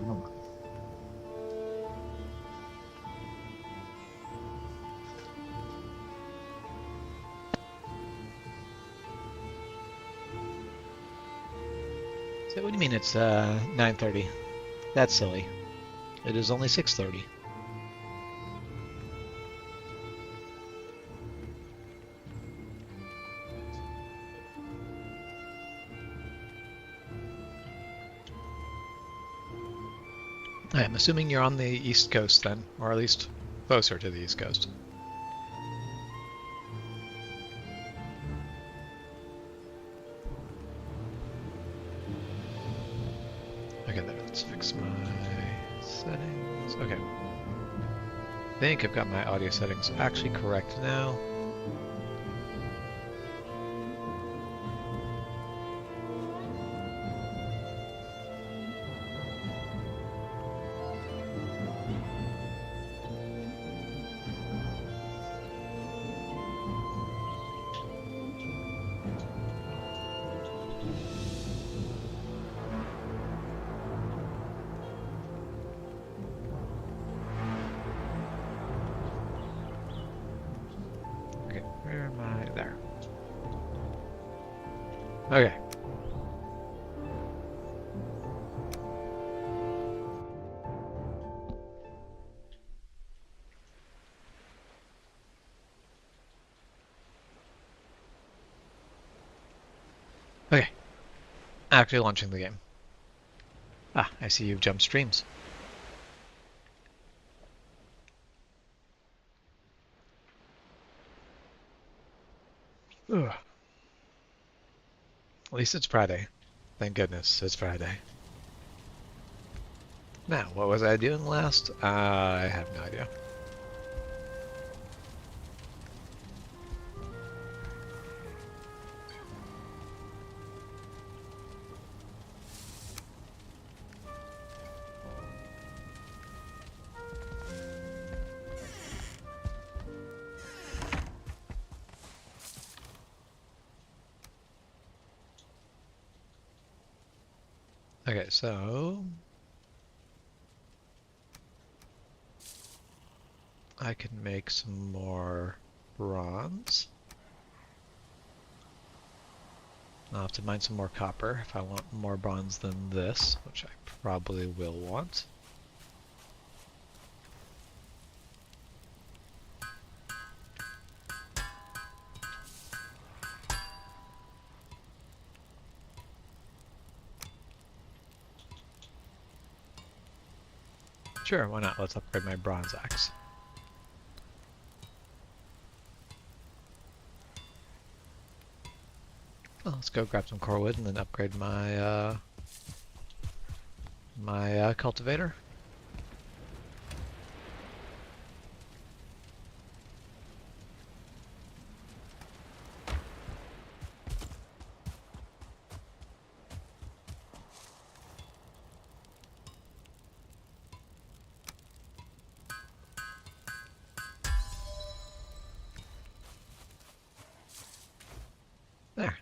Oh. So what do you mean it's 9:30? That's silly. It is only 6:30. I'm assuming you're on the East Coast then, or at least closer to the East Coast. Okay, let's fix my settings. Okay. I think I've got my audio settings actually correct now. Okay, where am I? There. Okay. Okay. Actually launching the game. Ah, I see you've jumped streams. Ugh. At least it's Friday. Thank goodness it's Friday. Now, what was I doing last? I have no idea. Okay, so I can make some more bronze. I'll have to mine some more copper if I want more bronze than this, which I probably will want. Sure, why not? Let's upgrade my bronze axe. Well, let's go grab some core wood and then upgrade my cultivator.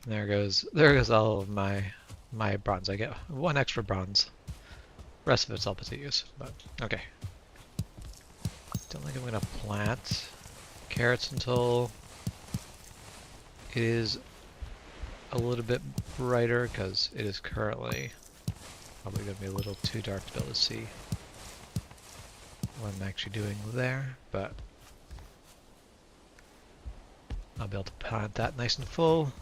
There goes all of my bronze. I get one extra bronze. The rest of it's all put to use. But okay. Don't think I'm gonna plant carrots until it is a little bit brighter, because it is currently probably gonna be a little too dark to be able to see what I'm actually doing there, but I'll be able to plant that nice and full.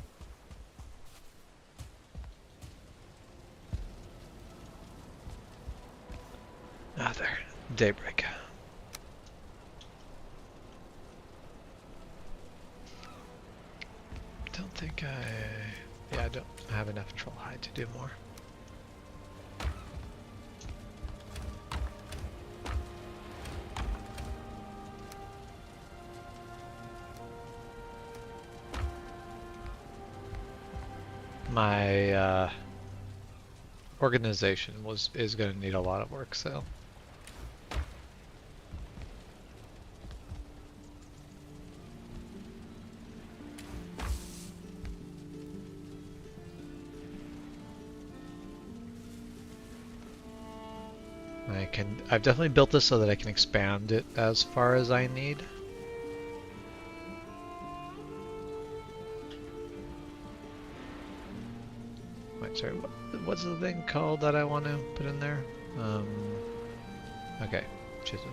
Ah, there. Daybreak. Don't think yeah, I don't have enough troll hide to do more. My organization is going to need a lot of work, so I've definitely built this so that I can expand it as far as I need. Wait, sorry, what's the thing called that I want to put in there? Okay, chisel.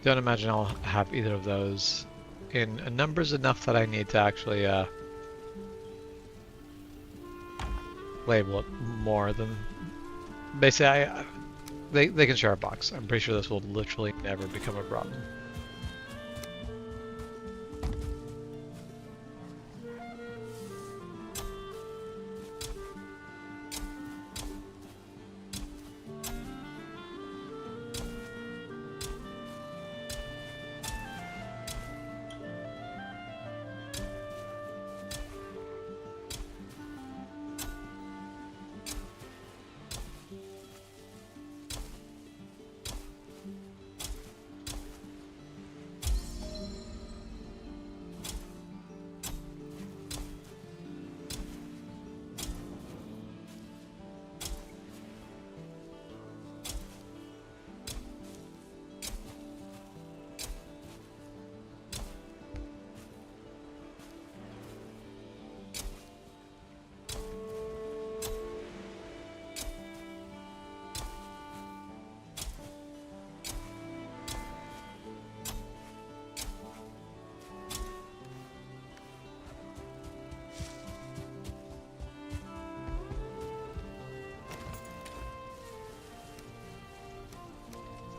Don't imagine I'll have either of those in numbers enough that I need to actually label it more than basically they can share a box. I'm pretty sure this will literally never become a problem.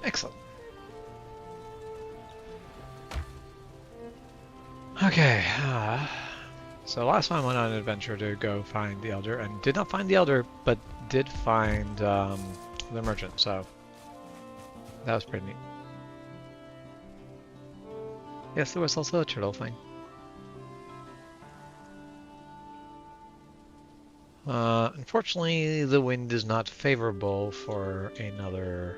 Excellent. Okay, so last time I went on an adventure to go find the Elder, and did not find the Elder, but did find the merchant, so that was pretty neat. Yes, there was also a turtle thing. Unfortunately, the wind is not favorable for another,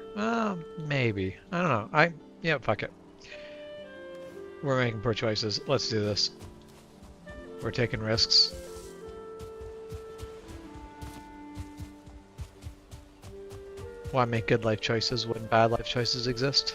maybe. I don't know. Yeah, fuck it. We're making poor choices. Let's do this. We're taking risks. Why make good life choices when bad life choices exist?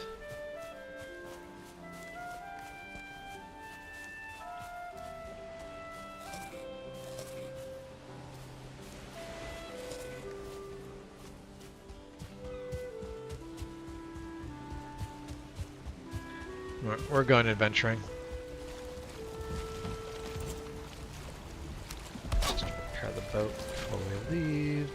We're going adventuring. Just repair the boat before we leave.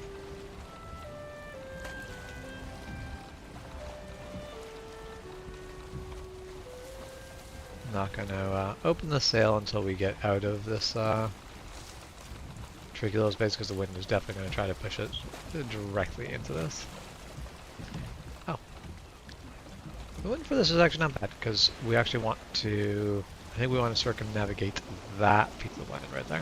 Not gonna open the sail until we get out of this tricky little space, because the wind is definitely going to try to push it directly into this. Oh. The wind for this is actually not bad, because we actually want to... I think we want to circumnavigate that piece of land right there.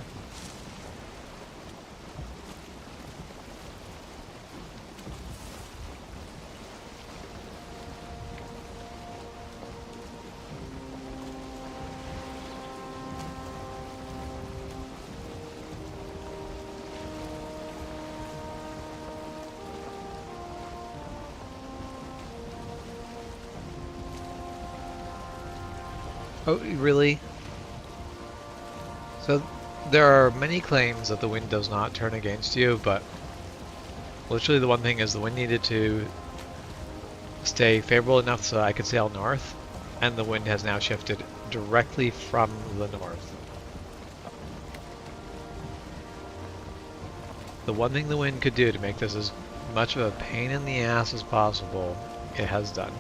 Oh, really? So there are many claims that the wind does not turn against you, but literally the one thing is the wind needed to stay favorable enough so I could sail north, and the wind has now shifted directly from the north. The one thing the wind could do to make this as much of a pain in the ass as possible, it has done.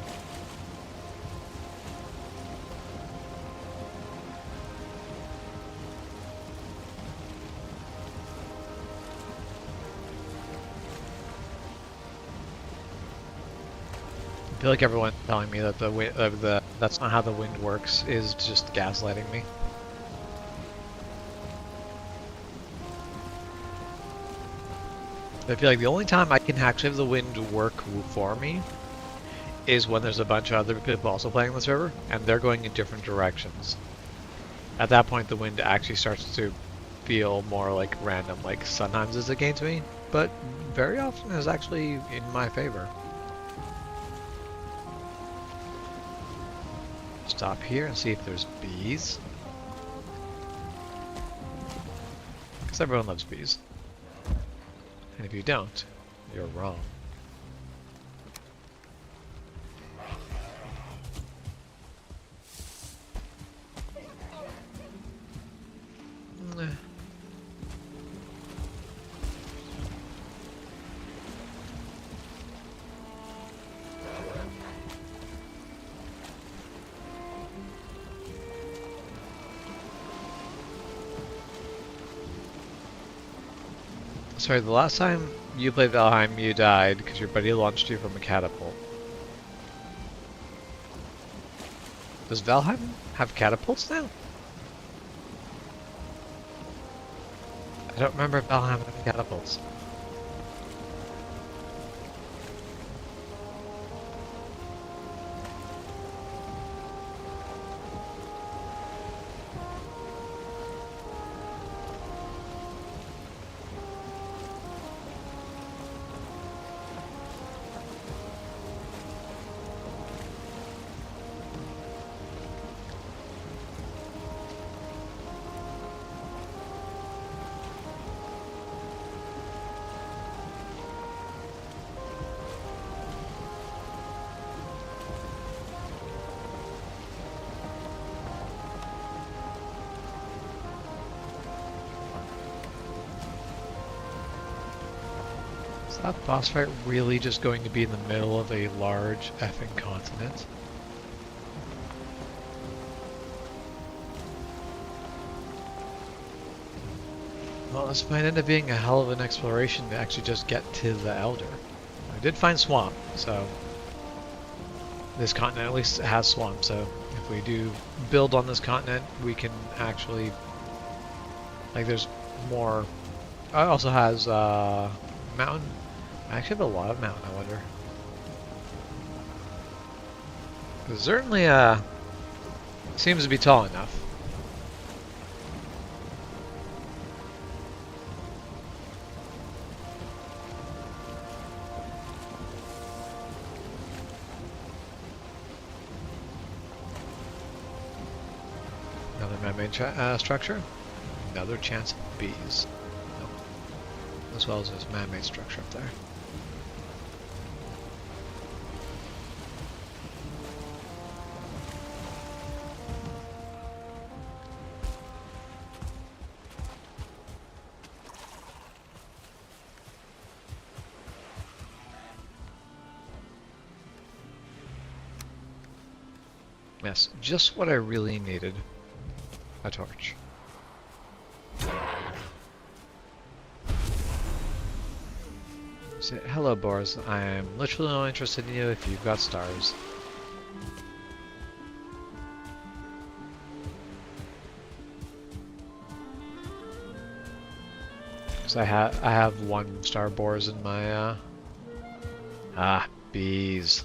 I feel like everyone telling me that that's not how the wind works is just gaslighting me. I feel like the only time I can actually have the wind work for me is when there's a bunch of other people also playing the server, and they're going in different directions. At that point, the wind actually starts to feel more like random. Like sometimes it's against me, but very often it's actually in my favor. Stop here and see if there's bees. Because everyone loves bees. And if you don't, you're wrong. Sorry, the last time you played Valheim, you died because your buddy launched you from a catapult. Does Valheim have catapults now? I don't remember Valheim having catapults. Is that boss fight really just going to be in the middle of a large effing continent? Well, this might end up being a hell of an exploration to actually just get to the Elder. I did find swamp, so this continent at least has swamp, so if we do build on this continent, we can actually, like, there's more. It also has mountain. I actually have a lot of mountain, I wonder. It certainly seems to be tall enough. Another man-made structure. Another chance of bees. Nope. As well as this man-made structure up there. Yes, just what I really needed. A torch. Say, hello, Boris. I am literally only interested in you if you've got stars. Because I have 1-star boars in my bees.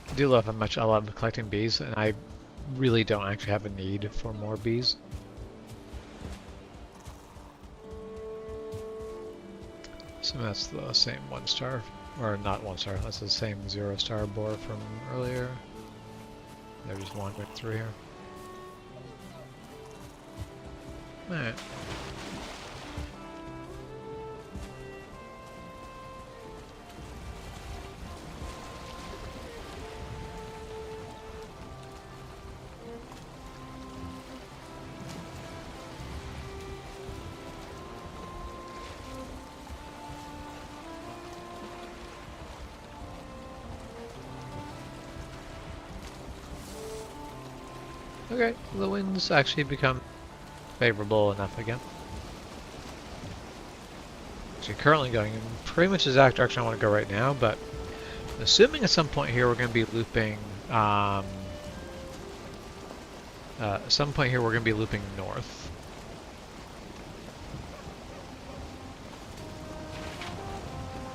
I do love how much I love collecting bees, and I really don't actually have a need for more bees. So that's the same 1-star, or not 1-star, that's the same 0-star boar from earlier. They're just wandering through here. Alright. Okay, the winds actually become favorable enough again. Actually, currently going in pretty much the exact direction I want to go right now, but assuming at some point here we're going to be looping, north.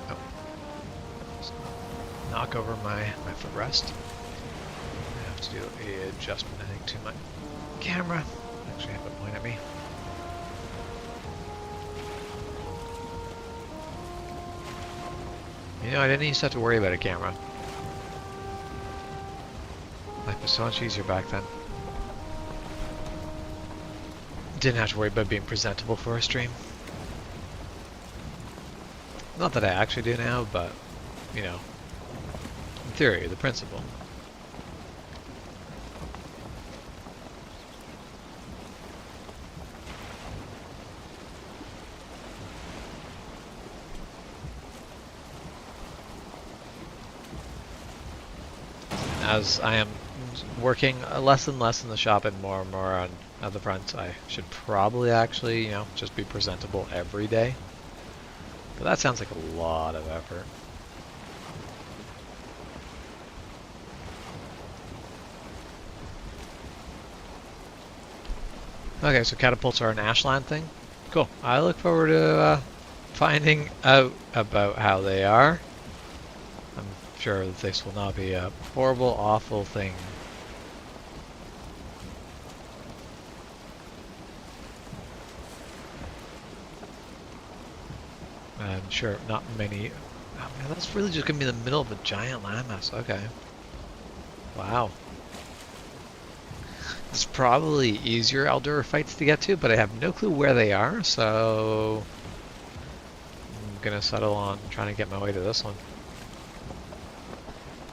Oh, knock over my footrest. I have to do an adjustment, I think, to my camera. Actually, have it point at me. You know, I didn't used to have to worry about a camera. Life was so much easier back then. Didn't have to worry about being presentable for a stream. Not that I actually do now, but, you know, in theory, the principle. As I am working less and less in the shop and more on at the front, I should probably actually, you know, just be presentable every day. But that sounds like a lot of effort. Okay, so catapults are an Ashland thing. Cool. I look forward to finding out about how they are. I'm sure that this will not be a horrible, awful thing. I'm sure not many... Oh man, that's really just going to be in the middle of a giant landmass. Okay. Wow. It's probably easier Eldar fights to get to, but I have no clue where they are, so... I'm going to settle on trying to get my way to this one.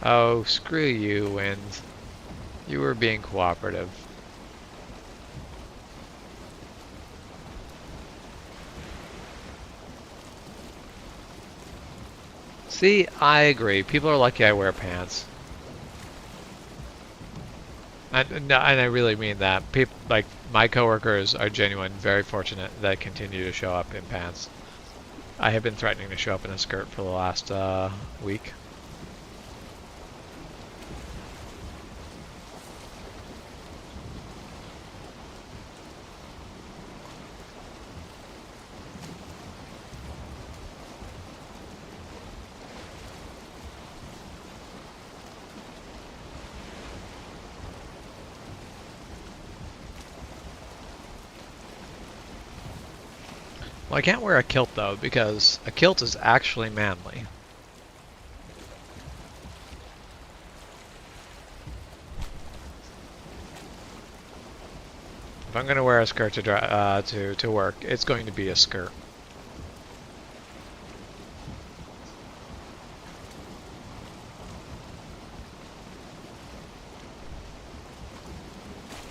Oh, screw you, Wind. You were being cooperative. See, I agree. People are lucky I wear pants. And I really mean that. People, like, my coworkers are genuine, very fortunate that continue to show up in pants. I have been threatening to show up in a skirt for the last week. Well, I can't wear a kilt though, because a kilt is actually manly. If I'm going to wear a skirt to work, it's going to be a skirt.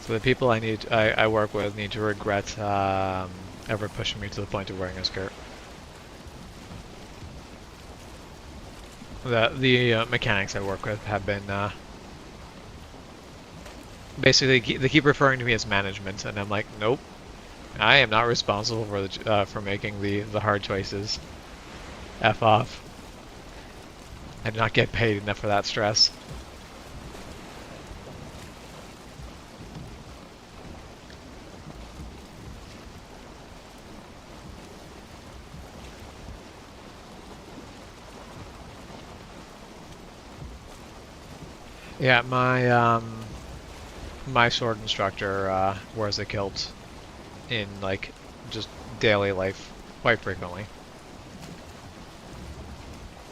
So the people I work with need to regret ever pushing me to the point of wearing a skirt. The mechanics I work with have been basically they keep referring to me as management, and I'm like, nope, I am not responsible for the for making the hard choices. F off. I do not get paid enough for that stress. Yeah, my sword instructor wears a kilt in like just daily life quite frequently.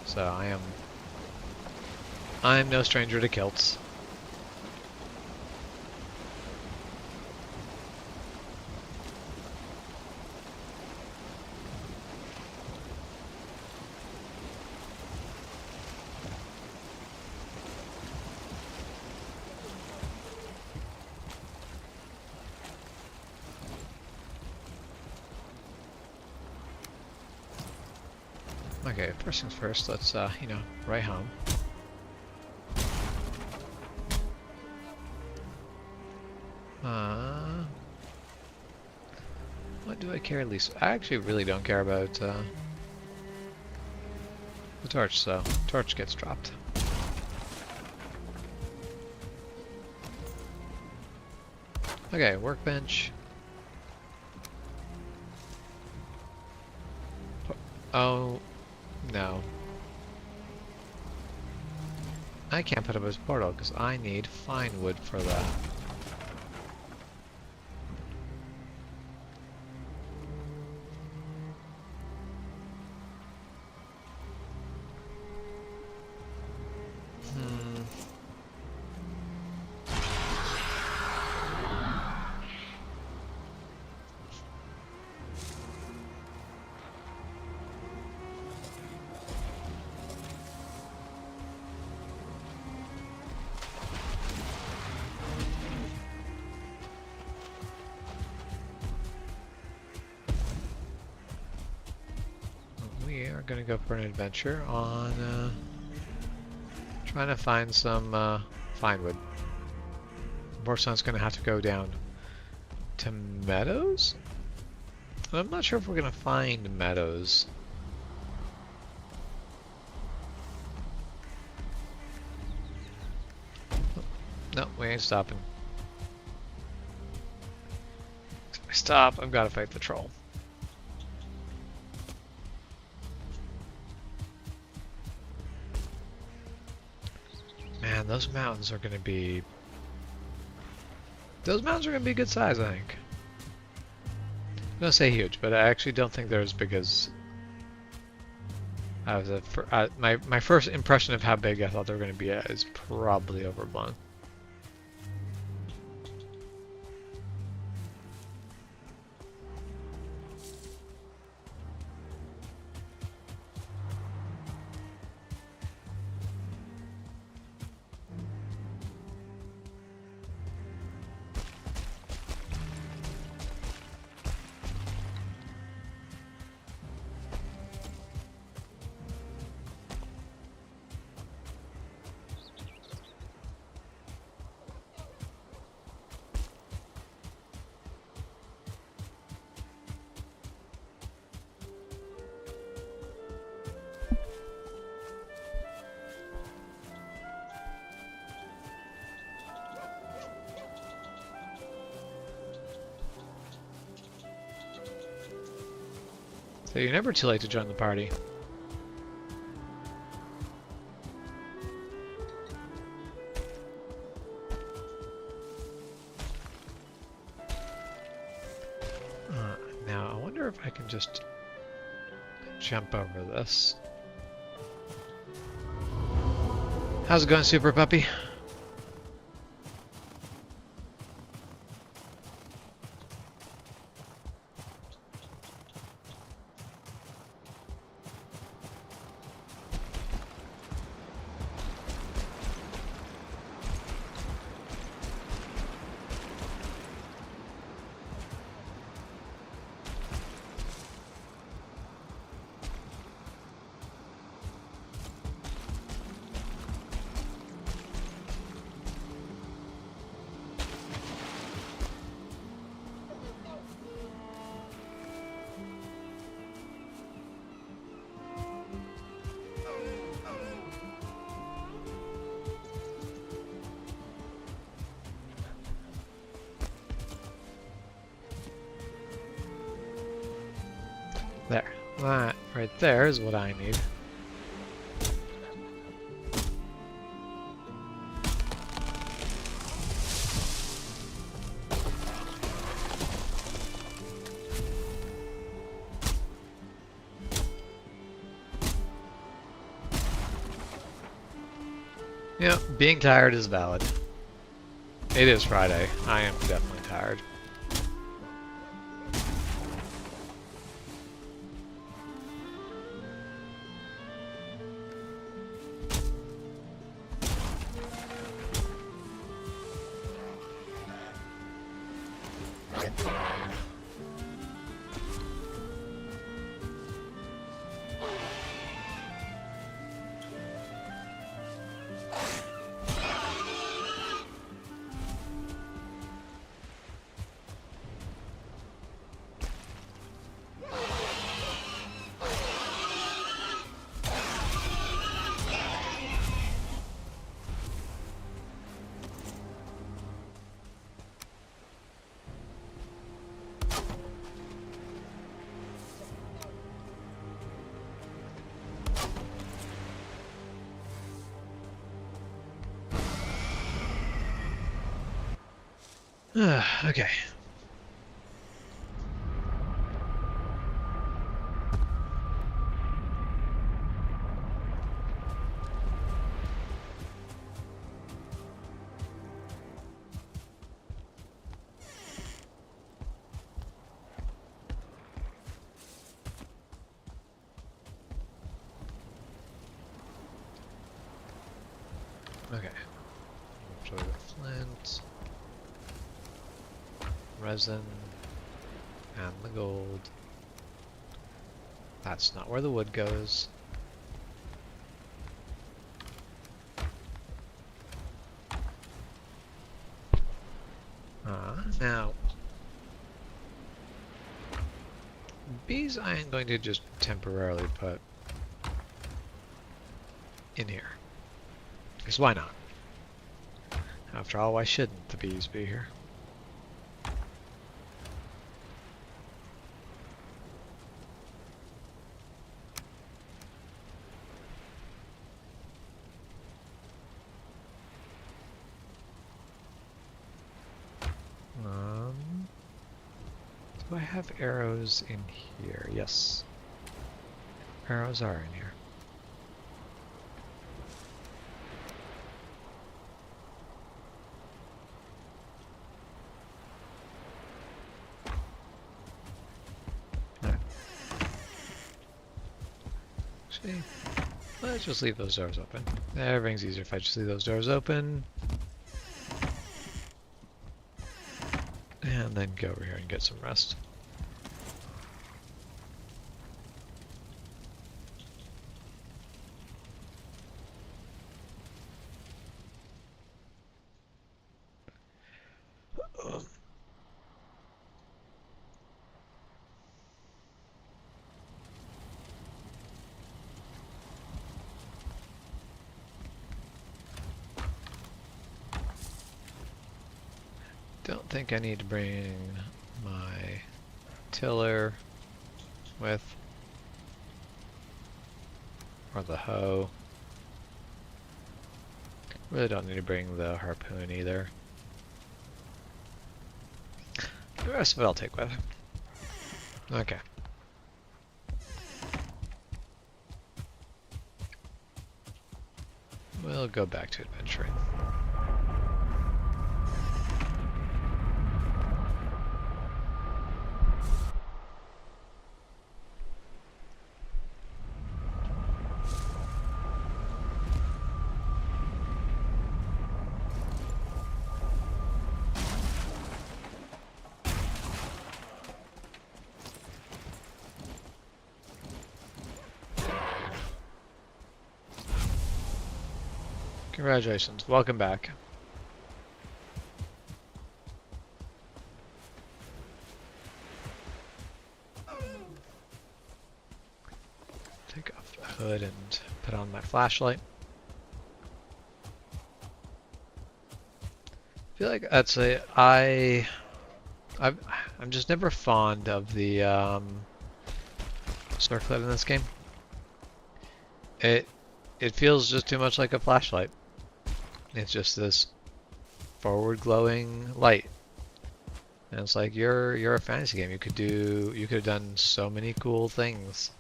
So I'm no stranger to kilts. Okay, first things first, let's, you know, right home. What do I care least? I actually really don't care about the torch, so torch gets dropped. Okay, workbench. Oh, no. I can't put up his portal because I need fine wood for that. We are gonna go for an adventure on trying to find some fine wood. Unfortunately, it's gonna have to go down to meadows? I'm not sure if we're gonna find meadows. Oh, no, we ain't stopping. If I stop, I've got to fight the troll. Man, those mountains are gonna be... Those mountains are gonna be good size, I think. I'm gonna say huge, but I actually don't think they're as big as... my first impression of how big I thought they were gonna be is probably overblown. So you're never too late to join the party. Now, I wonder if I can just jump over this. How's it going, Super Puppy? There. That right there is what I need. Yeah, being tired is valid. It is Friday. I am definitely tired. Okay. Okay. So we got flint, resin, and the gold. That's not where the wood goes. Now, bees I am going to just temporarily put in here. Because why not? After all, why shouldn't the bees be here? Do I have arrows in here? Yes. Arrows are in here. Actually, let's just leave those doors open. Everything's easier if I just leave those doors open. And then go over here and get some rest. Don't think I need to bring my tiller with, or the hoe. Really don't need to bring the harpoon either. The rest of it I'll take with. Okay. We'll go back to adventuring. Congratulations, welcome back. Take off the hood and put on my flashlight. I feel like that's I'm just never fond of the circlet in this game. It feels just too much like a flashlight. It's just this forward glowing light. And it's like you're a fantasy game. You could have done so many cool things.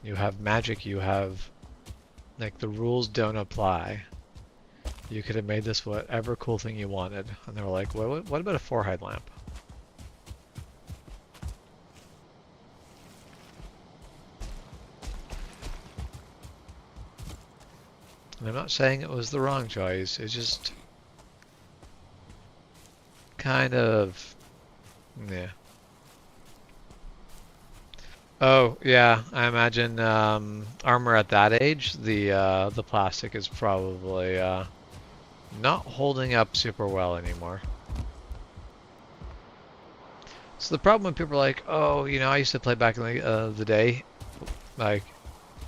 You have magic, you have like the rules don't apply. You could have made this whatever cool thing you wanted. And they were like, what about a 4-hide lamp? And I'm not saying it was the wrong choice, it's just kind of, yeah. Oh, yeah, I imagine armor at that age, the plastic is probably not holding up super well anymore. So the problem when people are like, oh, you know, I used to play back in the day, like,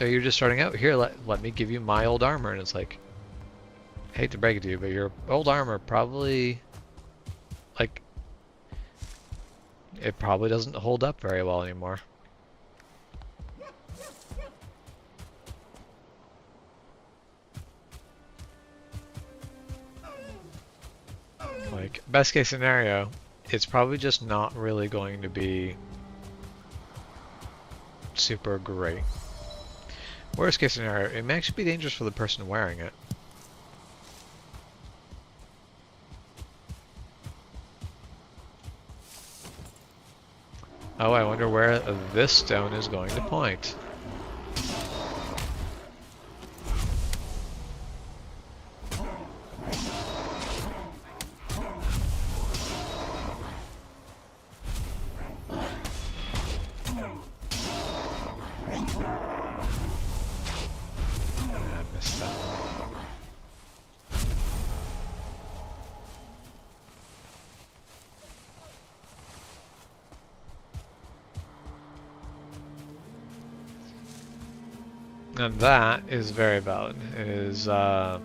oh, you're just starting out, here, let me give you my old armor, and it's like, I hate to break it to you, but your old armor probably, like, it probably doesn't hold up very well anymore. like, best case scenario, it's probably just not really going to be super great. Worst case scenario, it may actually be dangerous for the person wearing it. Oh, I wonder where this stone is going to point. I missed that one. And that is very valid. It is, there's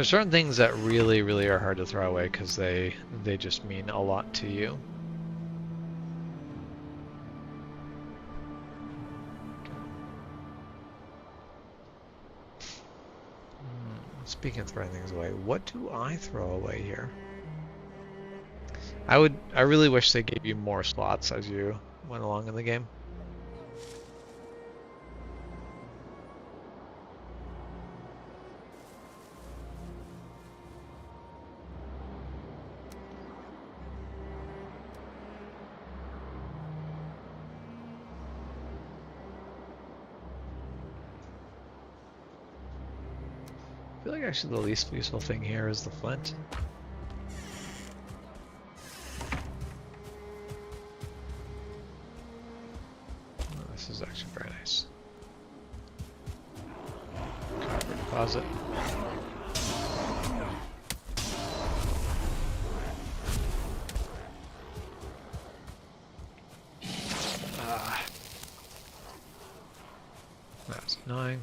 certain things that really, really are hard to throw away because they just mean a lot to you. Speaking of throwing things away, what do I throw away here? I really wish they gave you more slots as you went along in the game. I feel like actually the least useful thing here is the flint. Oh, this is actually very nice. Copper deposit. That's annoying.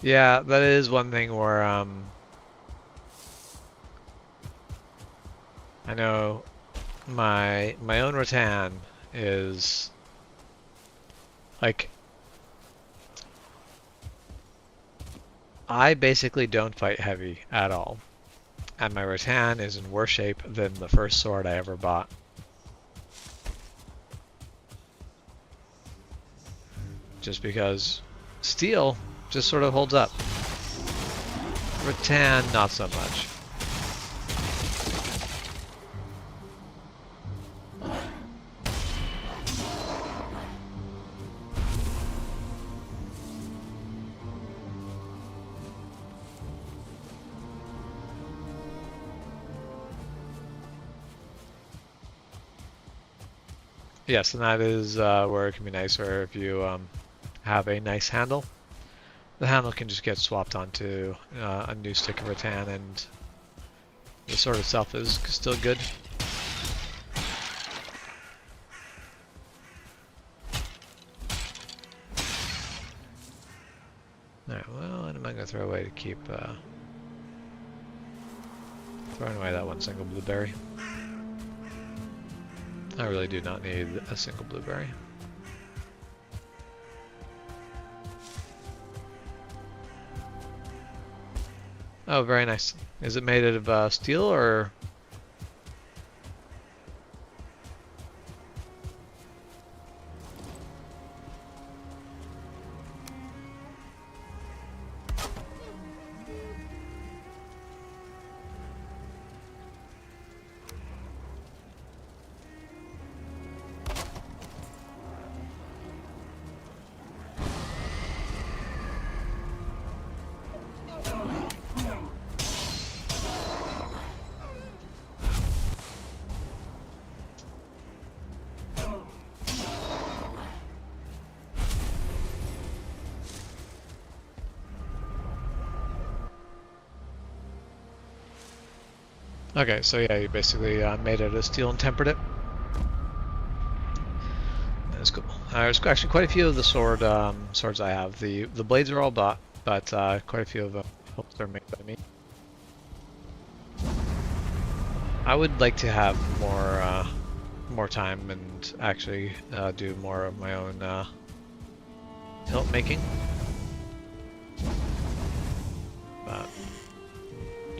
Yeah, that is one thing where I know my own rattan is like I basically don't fight heavy at all. And my rattan is in worse shape than the first sword I ever bought. Just because steel just sort of holds up. Rattan, not so much. Yes, and that is where it can be nicer if you have a nice handle. The handle can just get swapped onto a new stick of rattan, and the sword itself is still good. Alright, well, what am I going to throw away to keep throwing away that one single blueberry? I really do not need a single blueberry. Oh, very nice. Is it made out of steel or? Okay, so yeah, you basically made it out of steel and tempered it. That's cool. There's actually quite a few of the swords I have. The blades are all bought. but quite a few of them hopes are made by me. I would like to have more time and actually do more of my own hilt making, but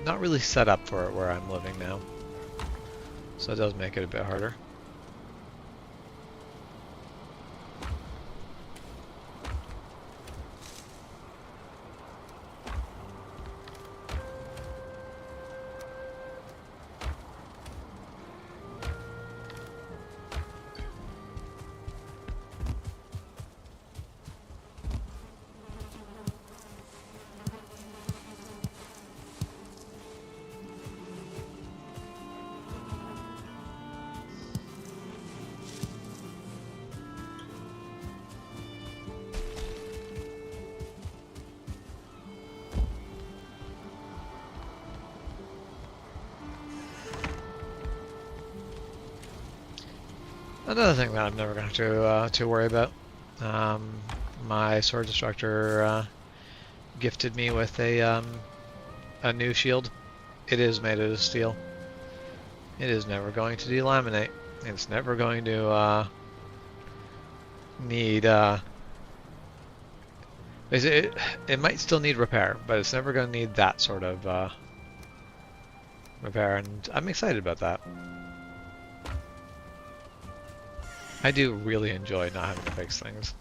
not really set up for it where I'm living now, so it does make it a bit harder. Another thing that I'm never going to have to worry about. Um, my sword instructor gifted me with a new shield. It is made out of steel. It is never going to delaminate. It's never going to need. It might still need repair, but it's never going to need that sort of repair, and I'm excited about that. I do really enjoy not having to fix things.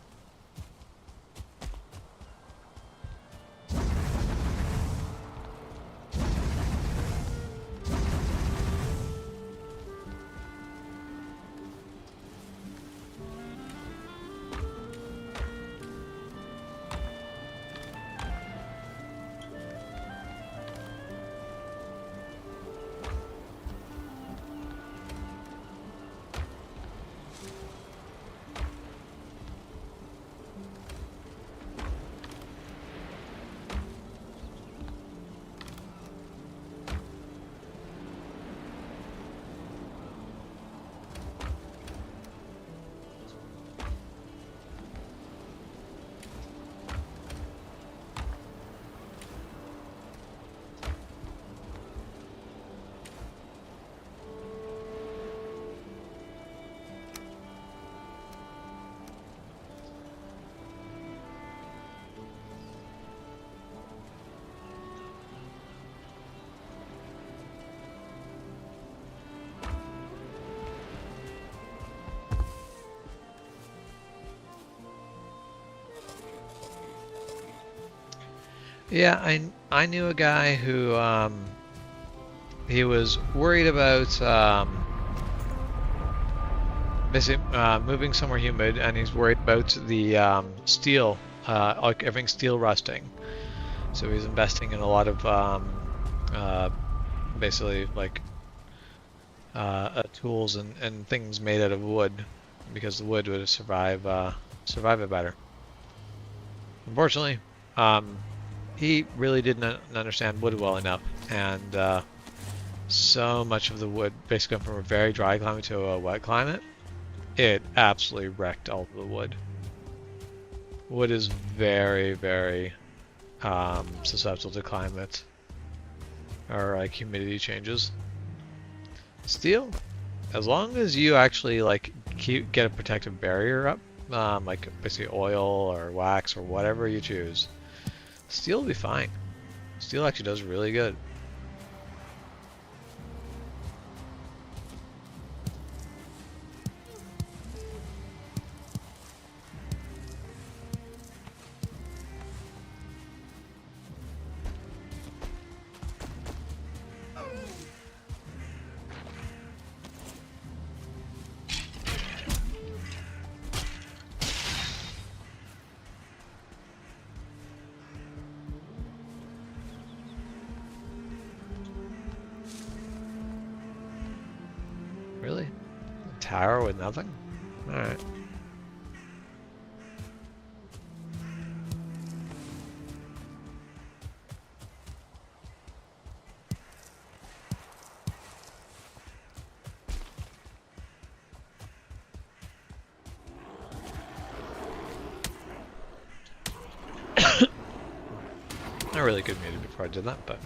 Yeah, I knew a guy who he was worried about basically moving somewhere humid, and he's worried about the steel, like everything steel rusting. So he's investing in a lot of uh, basically like tools and things made out of wood, because the wood would survive it better. Unfortunately, um, he really didn't understand wood well enough, and so much of the wood basically come from a very dry climate to a wet climate. It absolutely wrecked all of the wood. Wood is very, very susceptible to climate or like humidity changes. Steel, as long as you actually like get a protective barrier up, like basically oil or wax or whatever you choose, steel will be fine. Steel actually does really good. Really? A tower with nothing? Alright. I really could mute it before I did that, but...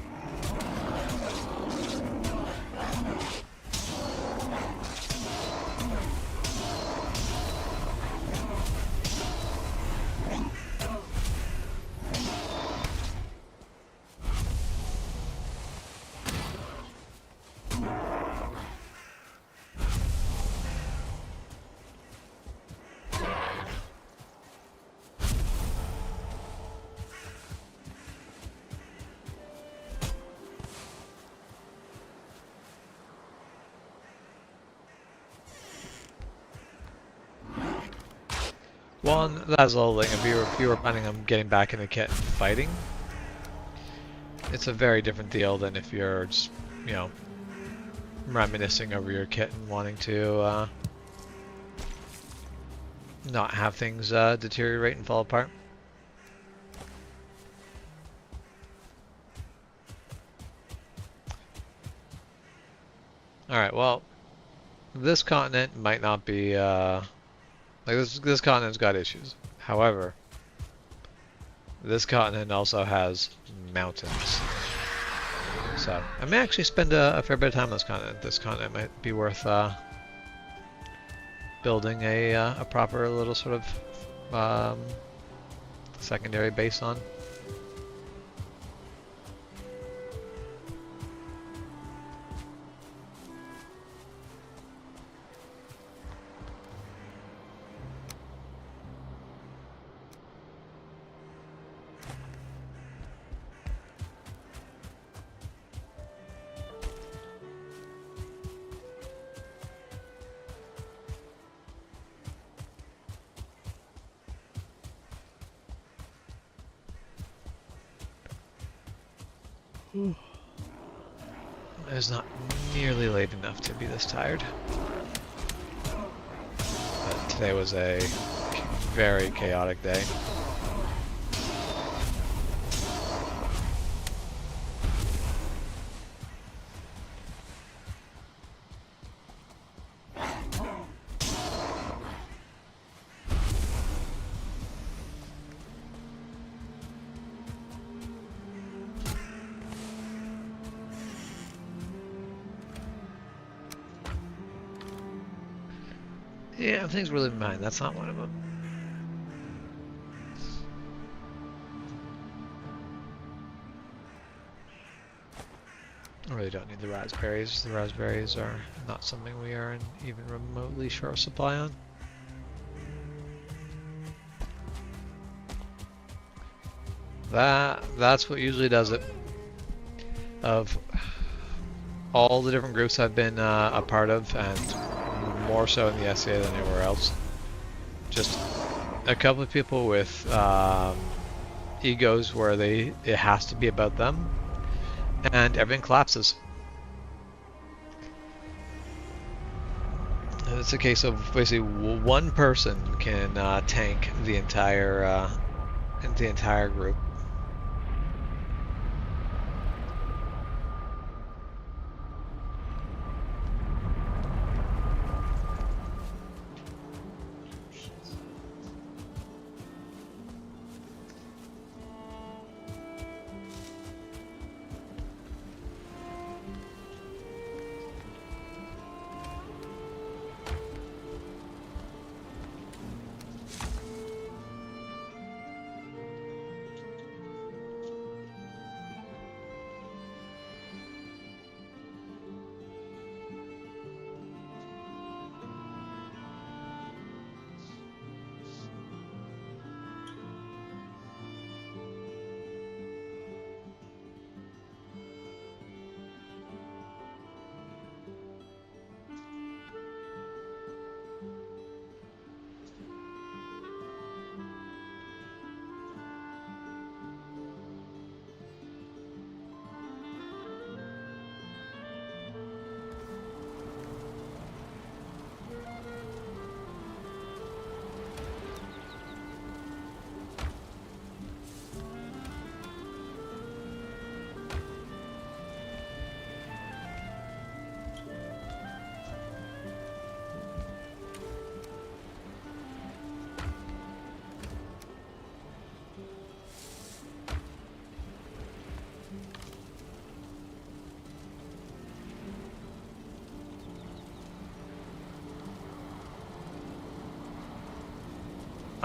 One, that's the whole thing. If you were planning on getting back in the kit and fighting, it's a very different deal than if you're just, you know, reminiscing over your kit and wanting to not have things deteriorate and fall apart. Alright, well, this continent might not be, like this continent's got issues. However, this continent also has mountains. So, I may actually spend a fair bit of time on this continent. This continent might be worth building a proper little sort of secondary base on. It's not nearly late enough to be this tired. But today was a very chaotic day. Yeah, things really behind. That's not one of them. I really don't need the raspberries. The raspberries are not something we are in even remotely short supply on. That's what usually does it. Of all the different groups I've been a part of, and more so in the SCA than anywhere else, just a couple of people with egos where it has to be about them, and everything collapses. And it's a case of basically one person can tank the entire group.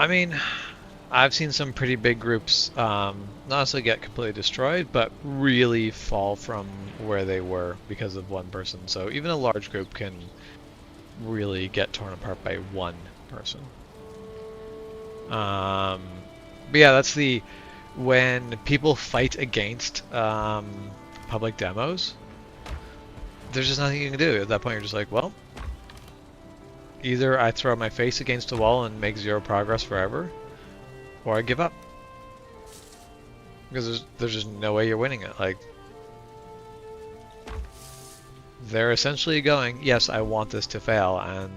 I mean, I've seen some pretty big groups not necessarily get completely destroyed, but really fall from where they were because of one person. So even a large group can really get torn apart by one person. But yeah, that's the when people fight against public demos. There's just nothing you can do at that point. You're just like, well, either I throw my face against a wall and make zero progress forever, or I give up. Because there's just no way you're winning it. Like, they're essentially going, yes, I want this to fail, and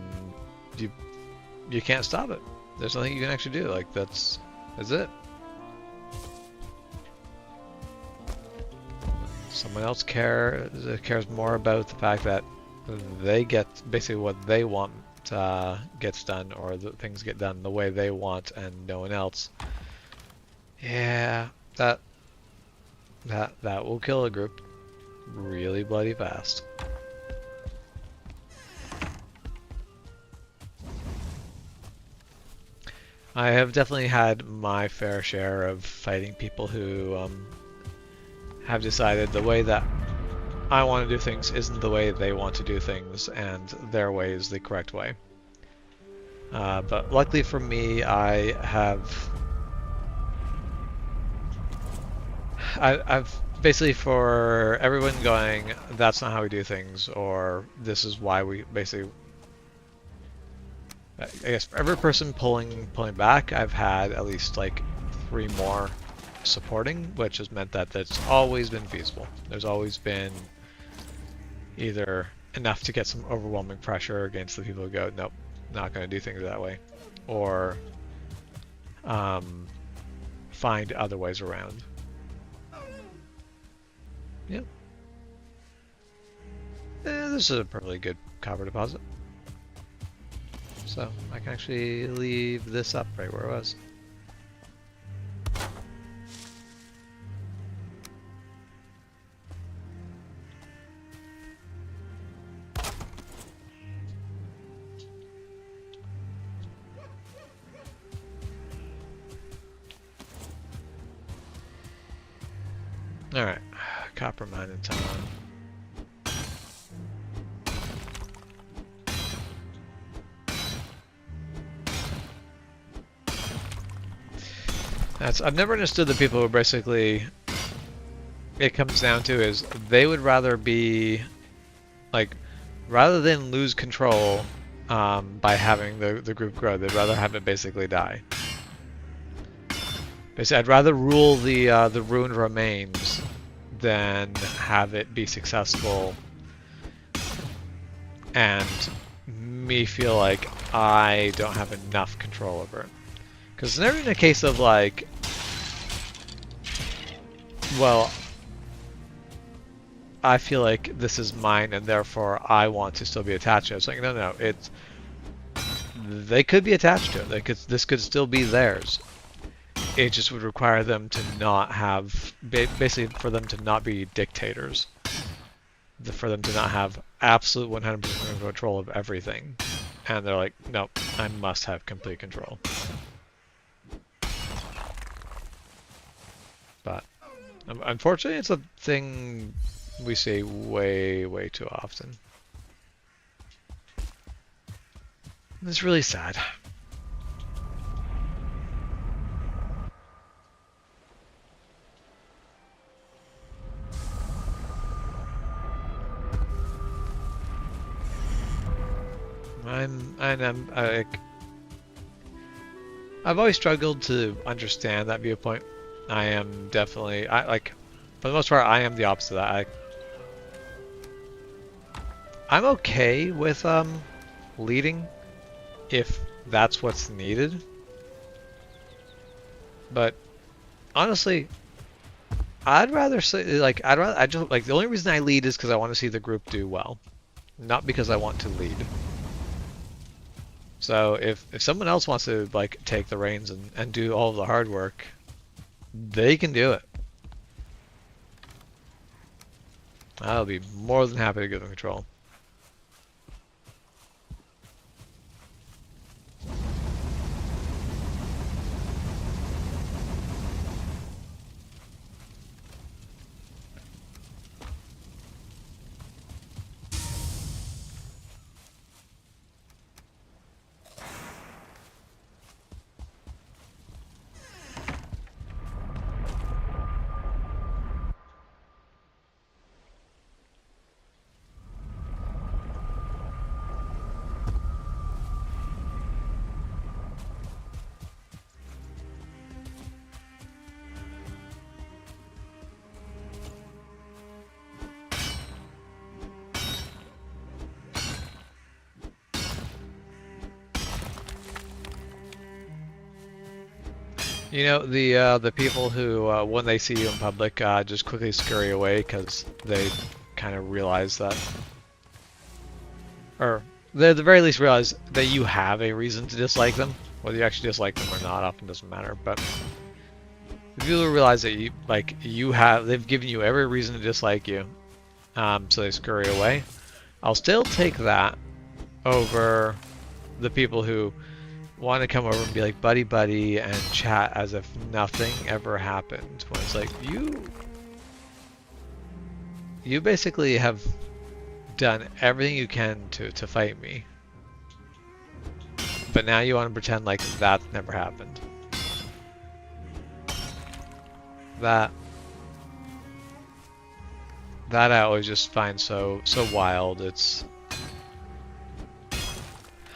you can't stop it. There's nothing you can actually do. Like, that's it. Someone else cares more about the fact that they get basically what they want gets done, or the things get done the way they want, and no one else. Yeah, that will kill a group really bloody fast. I have definitely had my fair share of fighting people who have decided the way that I want to do things isn't the way they want to do things, and their way is the correct way. But luckily for me, I've basically, for everyone going, that's not how we do things, or this is why we basically, I guess for every person pulling back, I've had at least like 3 more supporting, which has meant that that's always been feasible. There's always been either enough to get some overwhelming pressure against the people who go, nope, not going to do things that way, or find other ways around. Yep. This is a perfectly good copper deposit. So I can actually leave this up right where it was. Alright, copper mine in town. I've never understood the people who basically, it comes down to is they would rather be, like, rather than lose control by having the group grow, they'd rather have it basically die. Basically, I'd rather rule the ruined remains than have it be successful and me feel like I don't have enough control over it. Because it's never in a case of like, well, I feel like this is mine and therefore I want to still be attached to it. It's like, no, it's, they could be attached to it. This could still be theirs. It just would require them to not have, basically for them to not be dictators. For them to not have absolute 100% control of everything. And they're like, nope, I must have complete control. But unfortunately, it's a thing we see way, way too often. It's really sad. I've always struggled to understand that viewpoint. I am definitely, for the most part, I am the opposite of that. I'm okay with leading if that's what's needed. But honestly, I'd rather say the only reason I lead is because I want to see the group do well, not because I want to lead. So if someone else wants to like take the reins and do all of the hard work, they can do it. I'll be more than happy to give them control. You know, the people who when they see you in public just quickly scurry away because they kind of realize that, or they at the very least realize that you have a reason to dislike them. Whether you actually dislike them or not often doesn't matter. But if you realize that they've given you every reason to dislike you, so they scurry away. I'll still take that over the people who want to come over and be like buddy buddy and chat as if nothing ever happened. When it's like you basically have done everything you can to fight me, but now you want to pretend like that never happened. That I always just find so wild. It's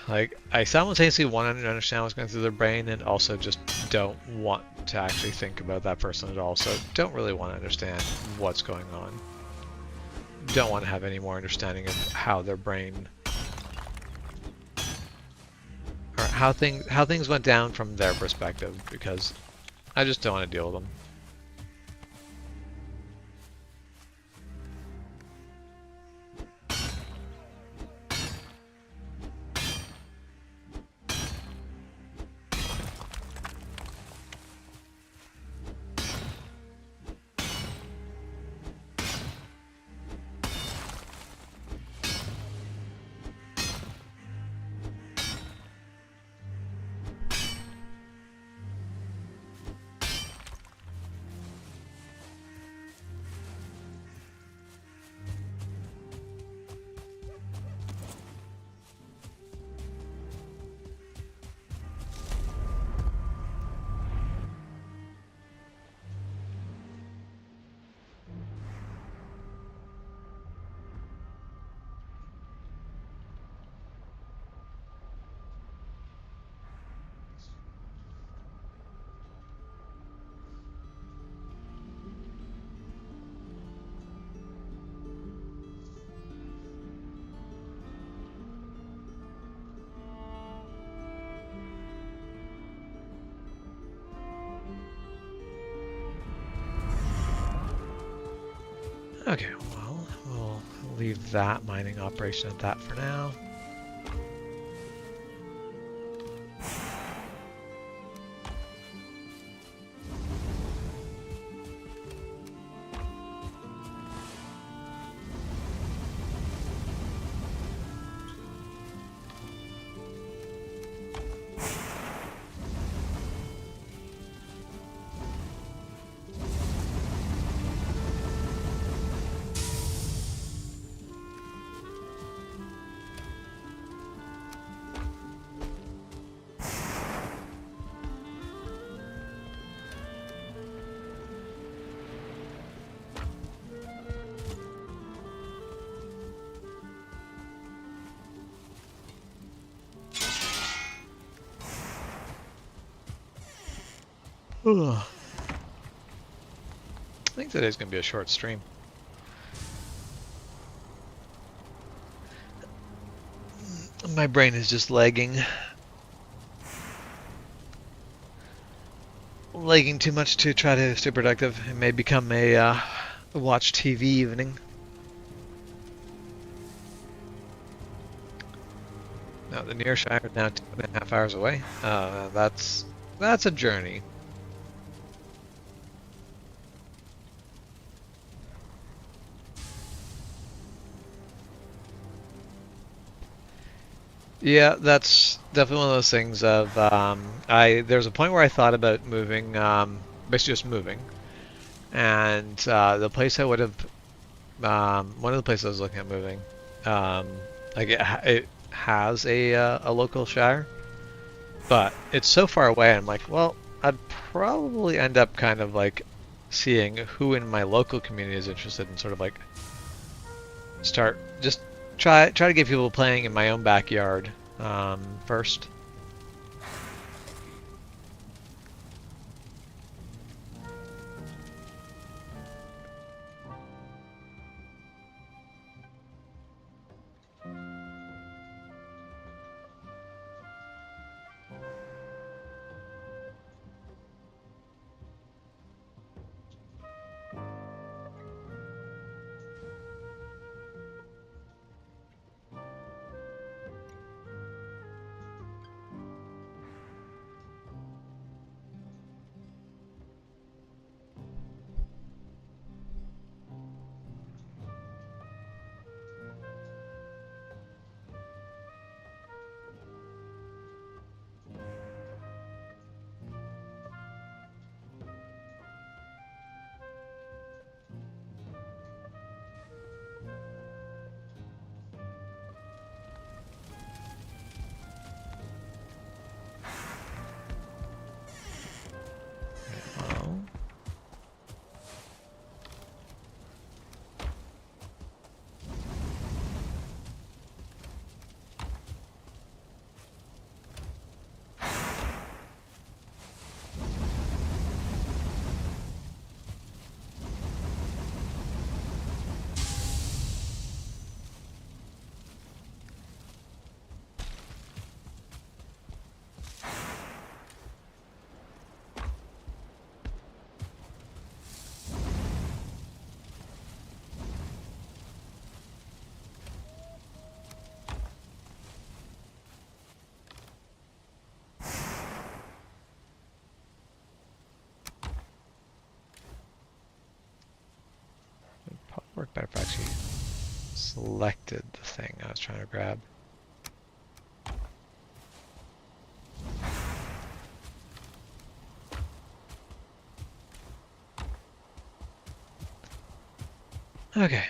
like I simultaneously want to understand what's going through their brain and also just don't want to actually think about that person at all. So don't really want to understand what's going on. Don't want to have any more understanding of how their brain or how things went down from their perspective, because I just don't want to deal with them. Okay, well, we'll leave that mining operation at that for now. I think today's going to be a short stream. My brain is just lagging. Lagging too much to try to stay productive. It may become a watch TV evening. Now the nearest Shire is now 2.5 hours away. That's a journey. Yeah, that's definitely one of those things of there's a point where I thought about moving, basically just moving, and the place I would have, one of the places I was looking at moving, like it has a local shire, but it's so far away. I'm like, well, I'd probably end up kind of like seeing who in my local community is interested in sort of like start just try to get people playing in my own backyard first. if I actually selected the thing I was trying to grab. Okay.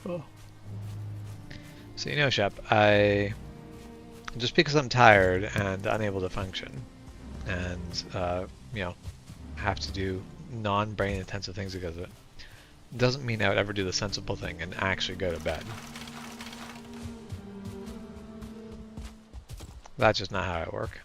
Oh. So you know, Shep, just because I'm tired and unable to function, and you know, have to do non-brain intensive things because of it, doesn't mean I would ever do the sensible thing and actually go to bed. That's just not how I work.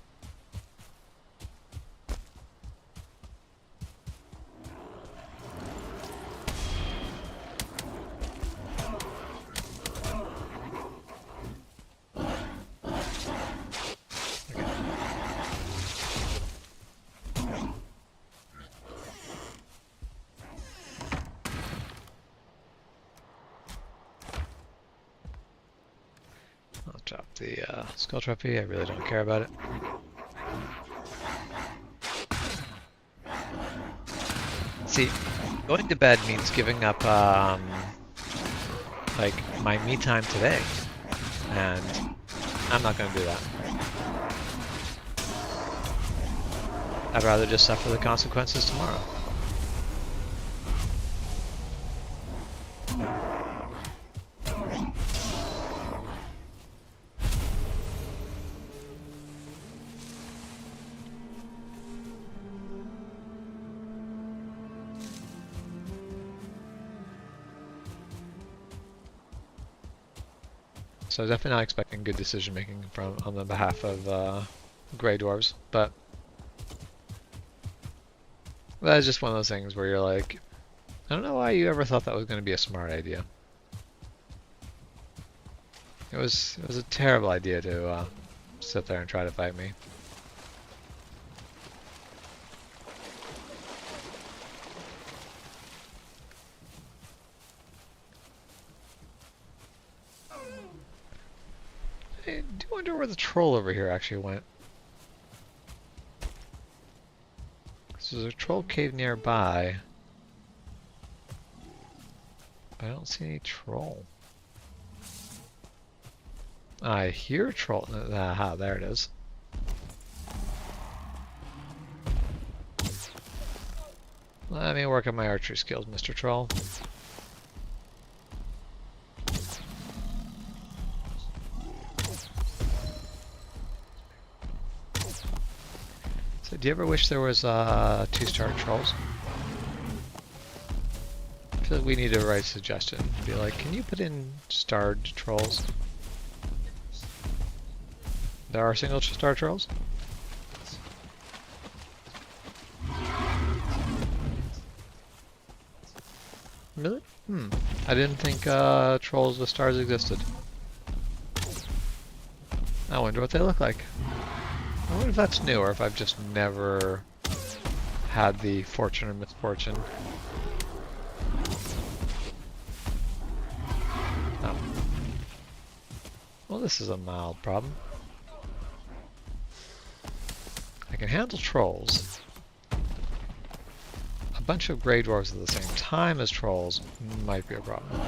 I'll drop the skull trophy. I really don't care about it. See, going to bed means giving up like my me time today, and I'm not going to do that. I'd rather just suffer the consequences tomorrow. So definitely not expecting good decision making from on the behalf of Grey Dwarves, but that's just one of those things where you're like, I don't know why you ever thought that was going to be a smart idea. It was a terrible idea to sit there and try to fight me. I do wonder where the troll over here actually went. So there's a troll cave nearby, but I don't see any troll. I hear a troll. Aha, there it is. Let me work on my archery skills, Mr. Troll. So, do you ever wish there was 2-star trolls? I feel like we need to write a suggestion. Be like, can you put in starred trolls? There are single-star trolls? Really? I didn't think trolls with stars existed. I wonder what they look like. I wonder if that's new or if I've just never had the fortune or misfortune. Oh. Well, this is a mild problem. I can handle trolls. A bunch of Grey Dwarves at the same time as trolls might be a problem.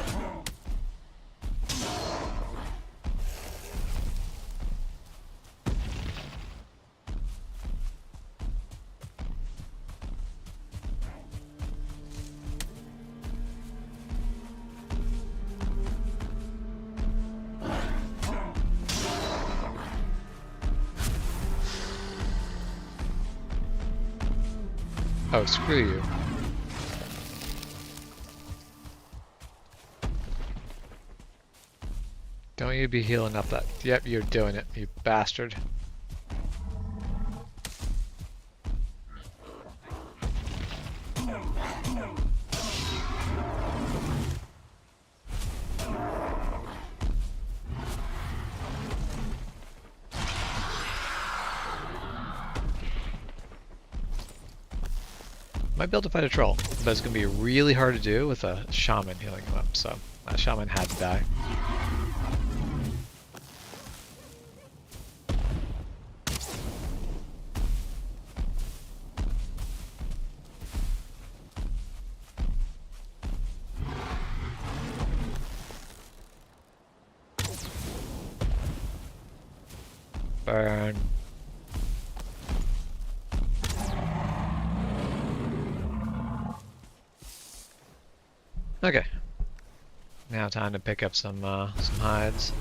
Oh, screw you. Don't you be healing up that. Yep, you're doing it, you bastard. might be able to fight a troll, but it's going to be really hard to do with a shaman healing him up, so that shaman had to die. Burn. Okay. Now time to pick up some hides.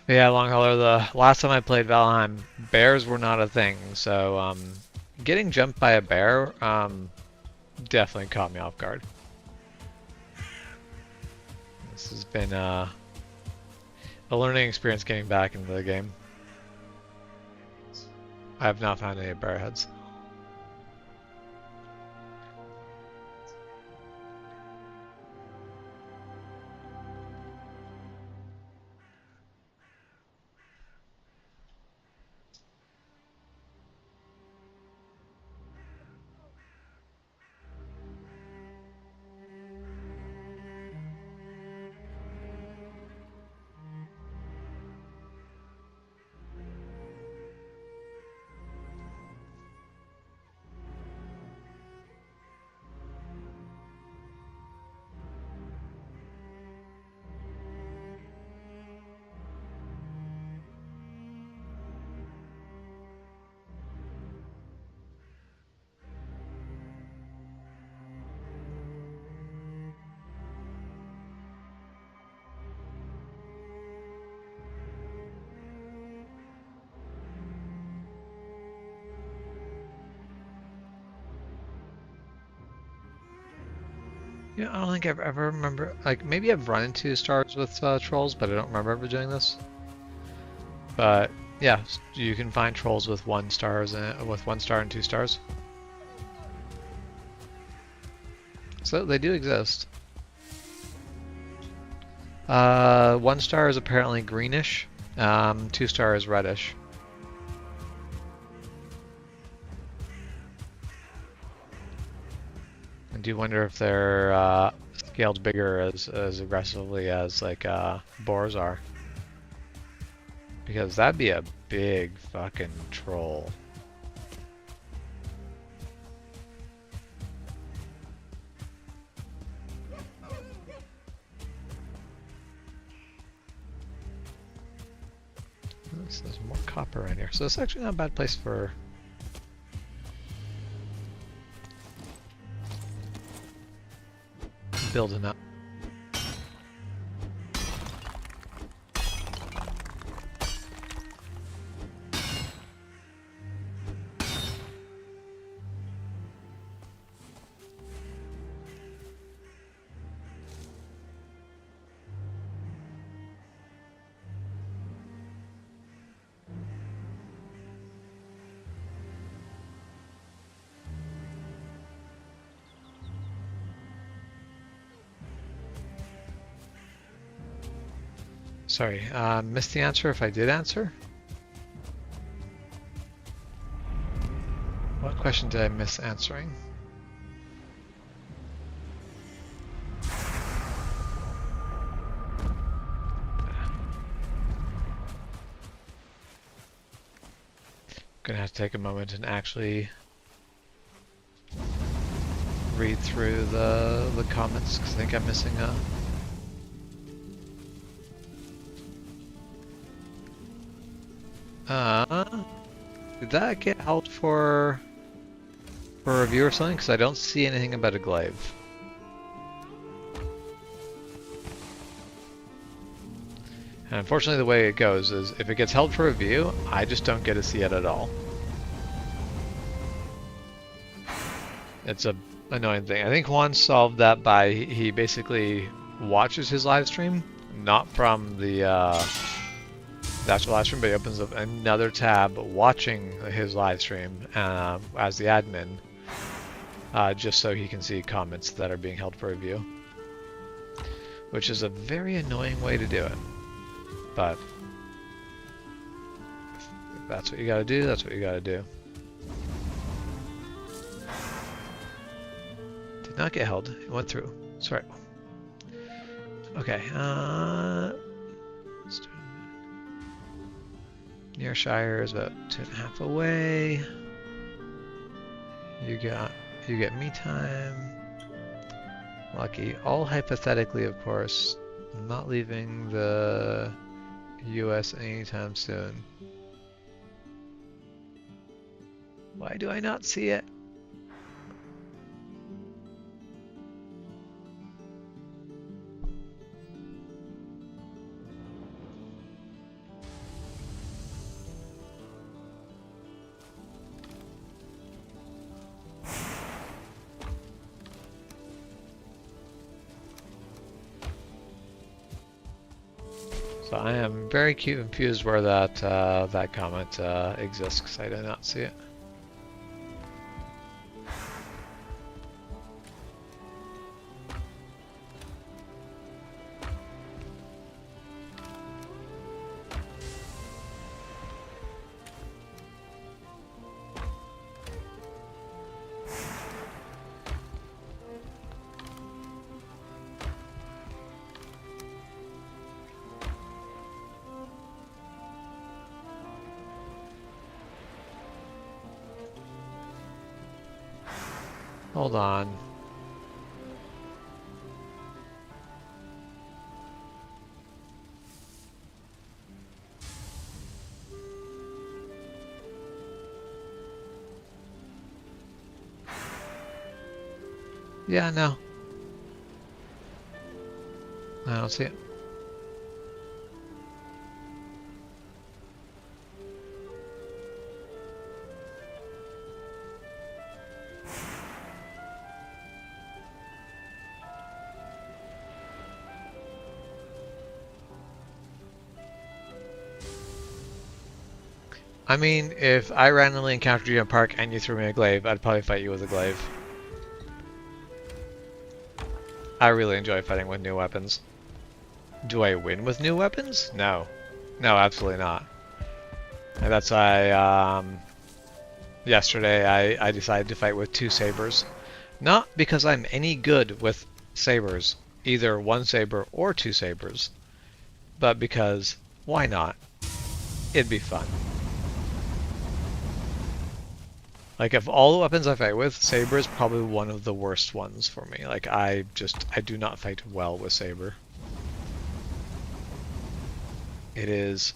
Yeah, long hauler. The last time I played Valheim, bears were not a thing, so getting jumped by a bear definitely caught me off guard. This has been a learning experience getting back into the game. I have not found any bear heads. Yeah, I don't think I've ever remember, like, maybe I've run into stars with trolls, but I don't remember ever doing this. But yeah, you can find trolls with 1 star and 2 stars. So they do exist. 1 star is apparently greenish, 2 star is reddish. I do wonder if they're scaled bigger as aggressively as like boars are. Because that'd be a big fucking troll. There's more copper in here. So it's actually not a bad place for building up. Sorry, missed the answer if I did answer? What question did I miss answering? Gonna have to take a moment and actually read through the comments because I think I'm missing a. Did that get held for review or something? Because I don't see anything about a glaive. And unfortunately the way it goes is if it gets held for review, I just don't get to see it at all. It's a annoying thing. I think Juan solved that by he basically watches his live stream, not from the actual live stream, but he opens up another tab watching his live stream as the admin, just so he can see comments that are being held for review. which is a very annoying way to do it. But if that's what you gotta do, that's what you gotta do. Did not get held. It went through. Sorry. Okay. Near Shire is about 2.5 away. You get me time. Lucky. All hypothetically, of course. I'm not leaving the US anytime soon. Why do I not see it? So I am very confused where that that comment exists because I did not see it. Hold on. Yeah, no. I don't see it. I mean, if I randomly encountered you in a park and you threw me a glaive, I'd probably fight you with a glaive. I really enjoy fighting with new weapons. Do I win with new weapons? No. No, absolutely not. And that's why, yesterday I decided to fight with 2 sabers. Not because I'm any good with sabers, either 1 saber or 2 sabers, but because, why not? It'd be fun. Like, of all the weapons I fight with, saber is probably one of the worst ones for me. Like, I do not fight well with saber. It is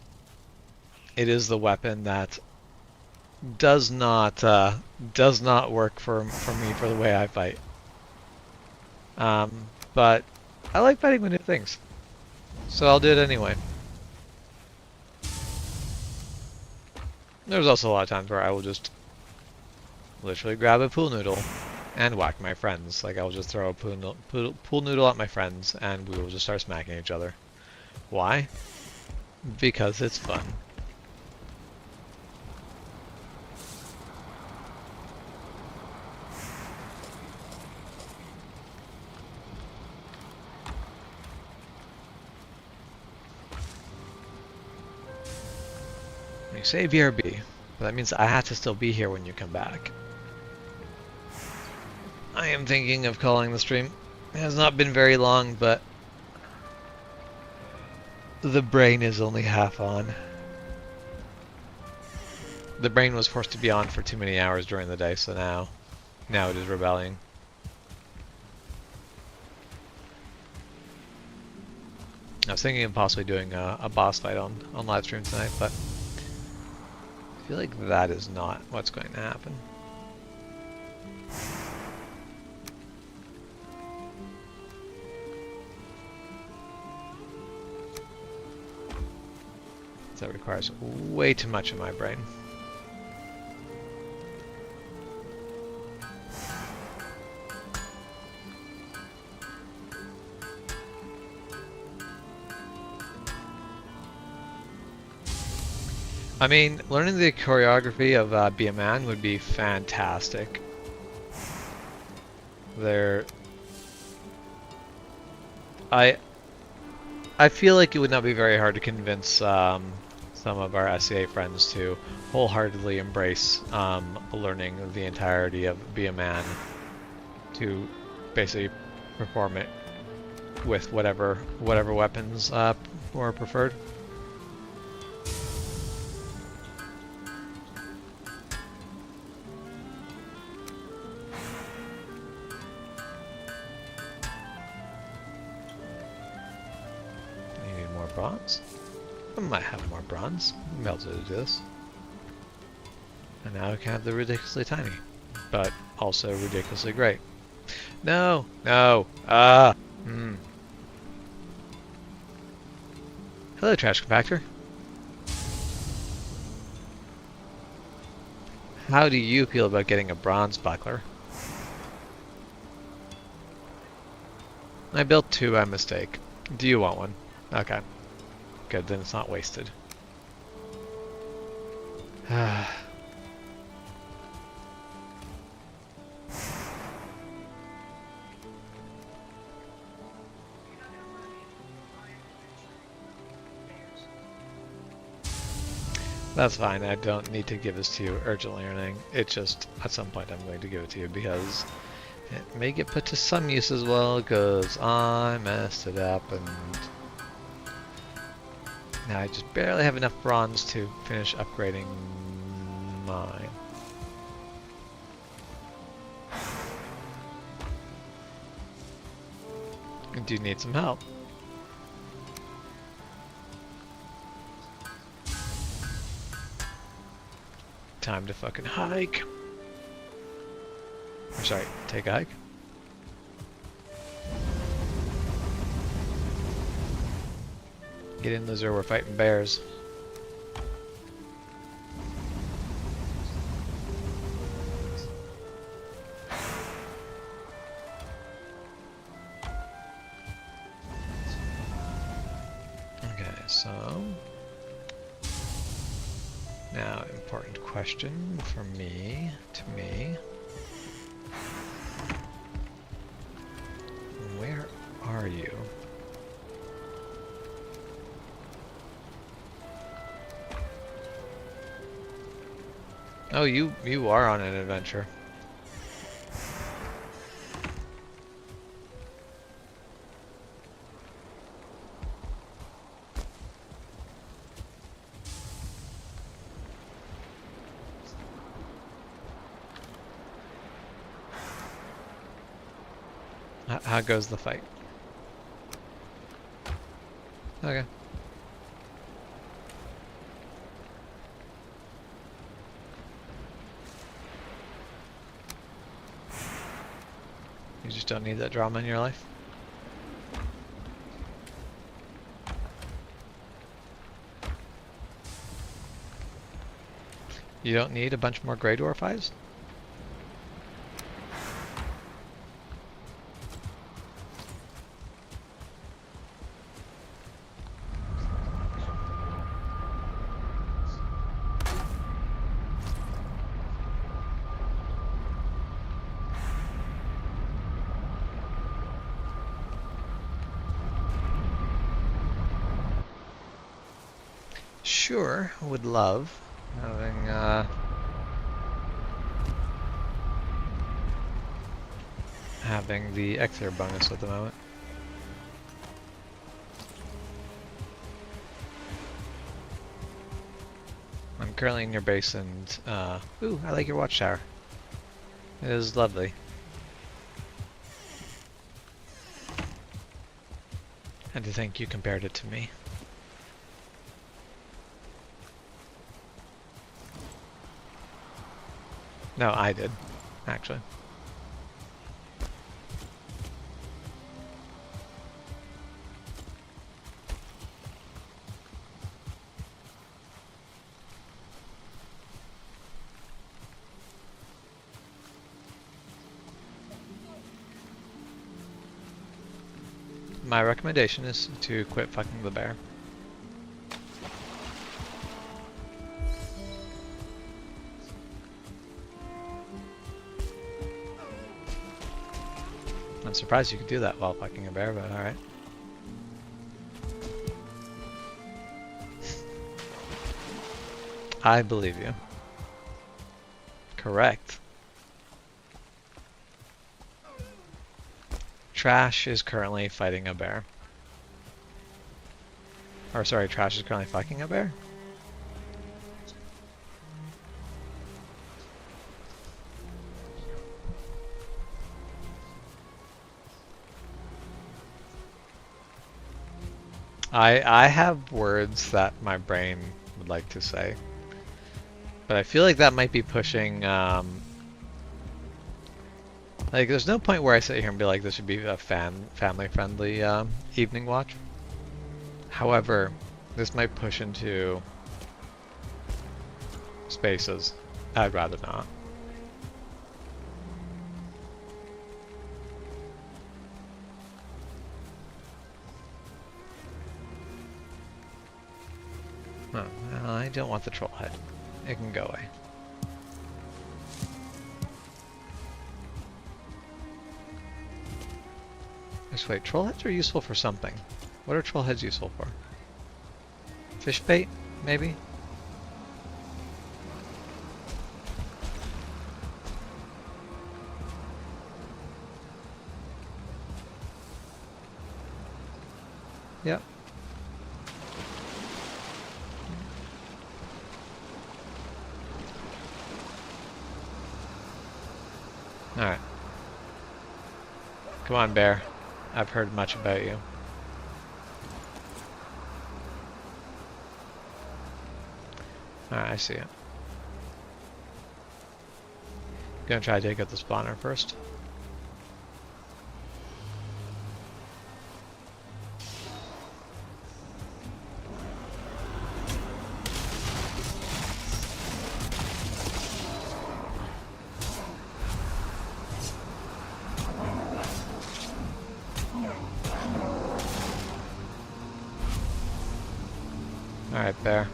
the weapon that does not work for me for the way I fight. But I like fighting with new things, so I'll do it anyway. There's also a lot of times where I will just literally grab a pool noodle and whack my friends. Like, I'll just throw a pool noodle at my friends and we will just start smacking each other. Why? Because it's fun. You say BRB, but that means I have to still be here when you come back. I am thinking of calling the stream. It has not been very long, but the brain is only half on. The brain was forced to be on for too many hours during the day, so now it is rebelling. I was thinking of possibly doing a boss fight on live stream tonight, but I feel like that is not what's going to happen. That requires way too much of my brain. I mean, learning the choreography of Be a Man would be fantastic. I feel like it would not be very hard to convince some of our SCA friends to wholeheartedly embrace learning the entirety of Be a Man to basically perform it with whatever weapons were preferred. You need more bronze? I might have more bronze. I'm able to do this. And now I can have the ridiculously tiny, but also ridiculously great. No! No! Ah! Hello, trash compactor. How do you feel about getting a bronze buckler? I built 2 by mistake. Do you want one? Okay. Good, then it's not wasted. That's fine, I don't need to give this to you urgently or anything. It's just, at some point I'm going to give it to you because it may get put to some use as well, because I messed it up and now I just barely have enough bronze to finish upgrading mine. I do need some help. Time to fucking hike. I'm sorry, take a hike. Get in, loser, we're fighting bears. Okay, so now important question for me, where are you? Oh, you are on an adventure. How goes the fight? Okay. You just don't need that drama in your life? You don't need a bunch more Grey Dwarf eyes? Sure, would love having the Exer bonus at the moment. I'm currently in your base and ooh, I like your watchtower. It is lovely. And to think you compared it to me. No, I did, actually. My recommendation is to quit fucking the bear. I'm surprised you could do that while fucking a bear, but alright. I believe you. Correct. Trash is currently fighting a bear. Or sorry, Trash is currently fucking a bear? I have words that my brain would like to say. But I feel like that might be pushing, like, there's no point where I sit here and be like, this should be a family-friendly evening watch. However, this might push into spaces I'd rather not. Oh, well, I don't want the troll head. It can go away. Actually, wait, troll heads are useful for something. What are troll heads useful for? Fish bait, maybe? Yep. Alright. Come on, bear. I've heard much about you. Alright, I see it. Gonna try to take out the spawner first. Alright, bear.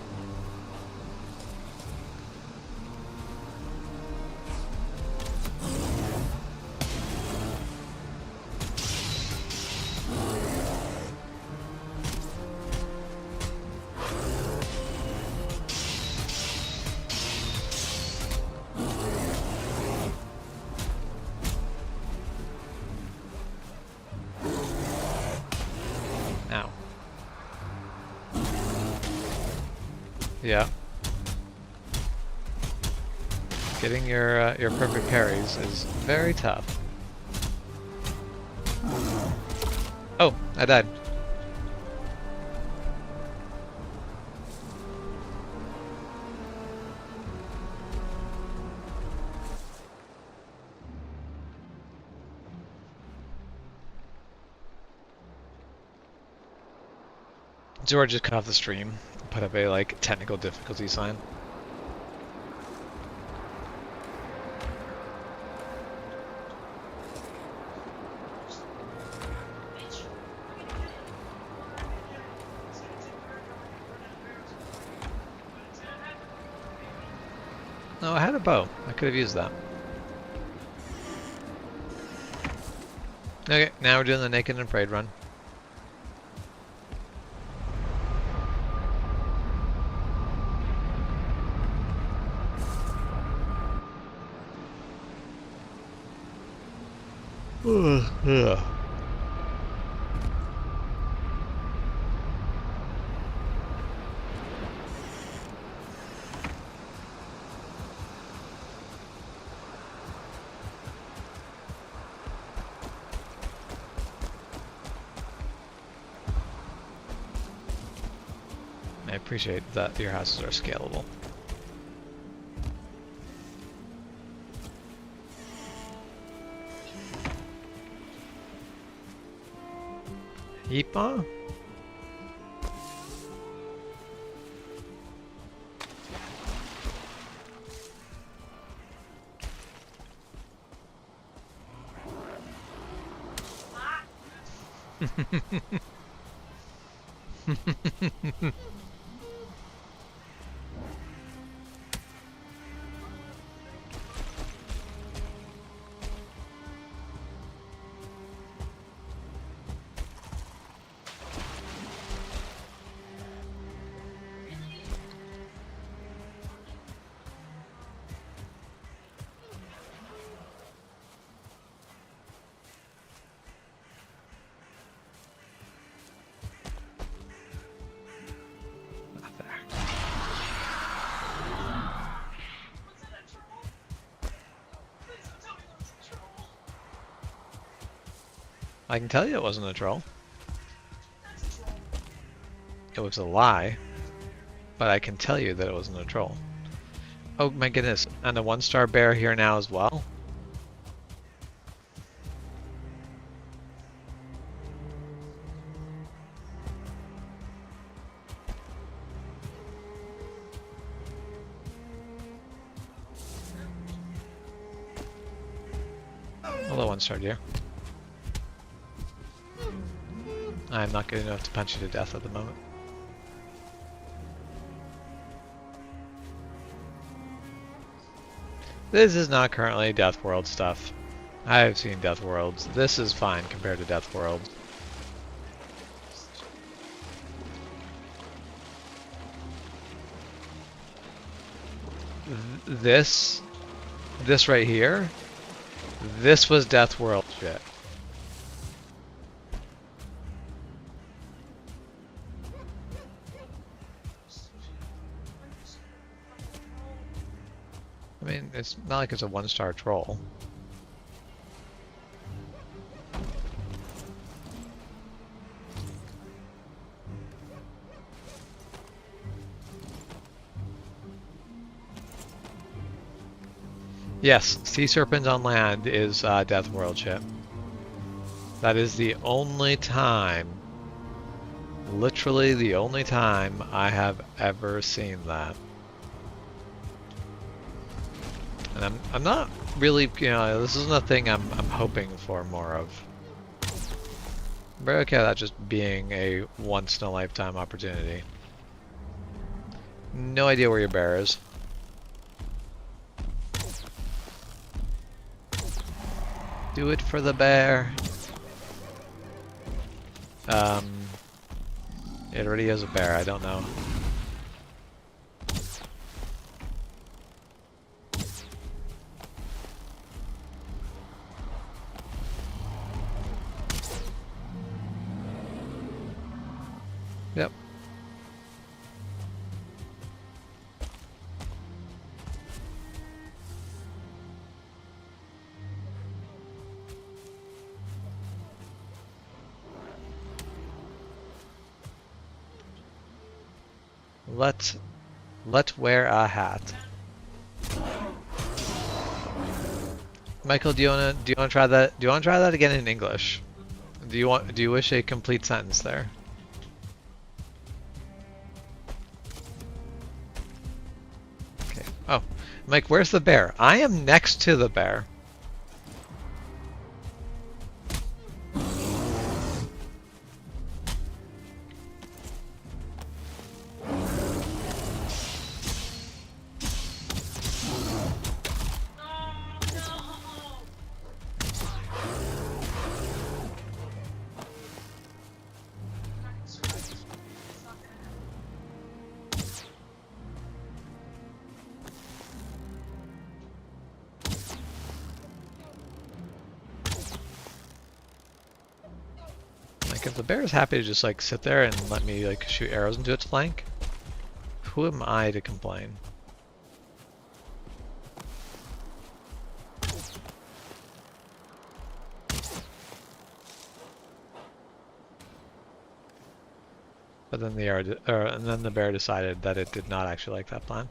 Ow. Yeah. Getting your perfect parries is very tough. Oh, I died. George just cut off the stream, put up a like technical difficulty sign. Oh, I had a bow. I could have used that. Okay, now we're doing the naked and afraid run. Yeah. I appreciate that your houses are scalable. Yeepaw? I can tell you it wasn't a troll. It was a lie, but I can tell you that it wasn't a troll. Oh my goodness, and a 1-star bear here now as well? Hello, 1-star deer. I'm not good enough to punch you to death at the moment. This is not currently Death World stuff. I have seen Death Worlds. This is fine compared to Death World. This right here, this was Death World shit. I mean, it's not like it's a 1-star troll. Yes, sea serpent on land is Death World shit. That is the only time, literally the only time I have ever seen that. And I'm not really, you know, this isn't a thing I'm hoping for more of. But okay, that just being a once in a lifetime opportunity. No idea where your bear is. Do it for the bear. It already has a bear, I don't know. Yep. Let's wear a hat. Michael, do you wanna try that? Do you wanna try that again in English? Do you wish a complete sentence there? Okay. Oh, Mike, where's the bear? I am next to the bear. Like, if the bear is happy to just like sit there and let me like shoot arrows into its flank, who am I to complain? But then the bear decided that it did not actually like that plan.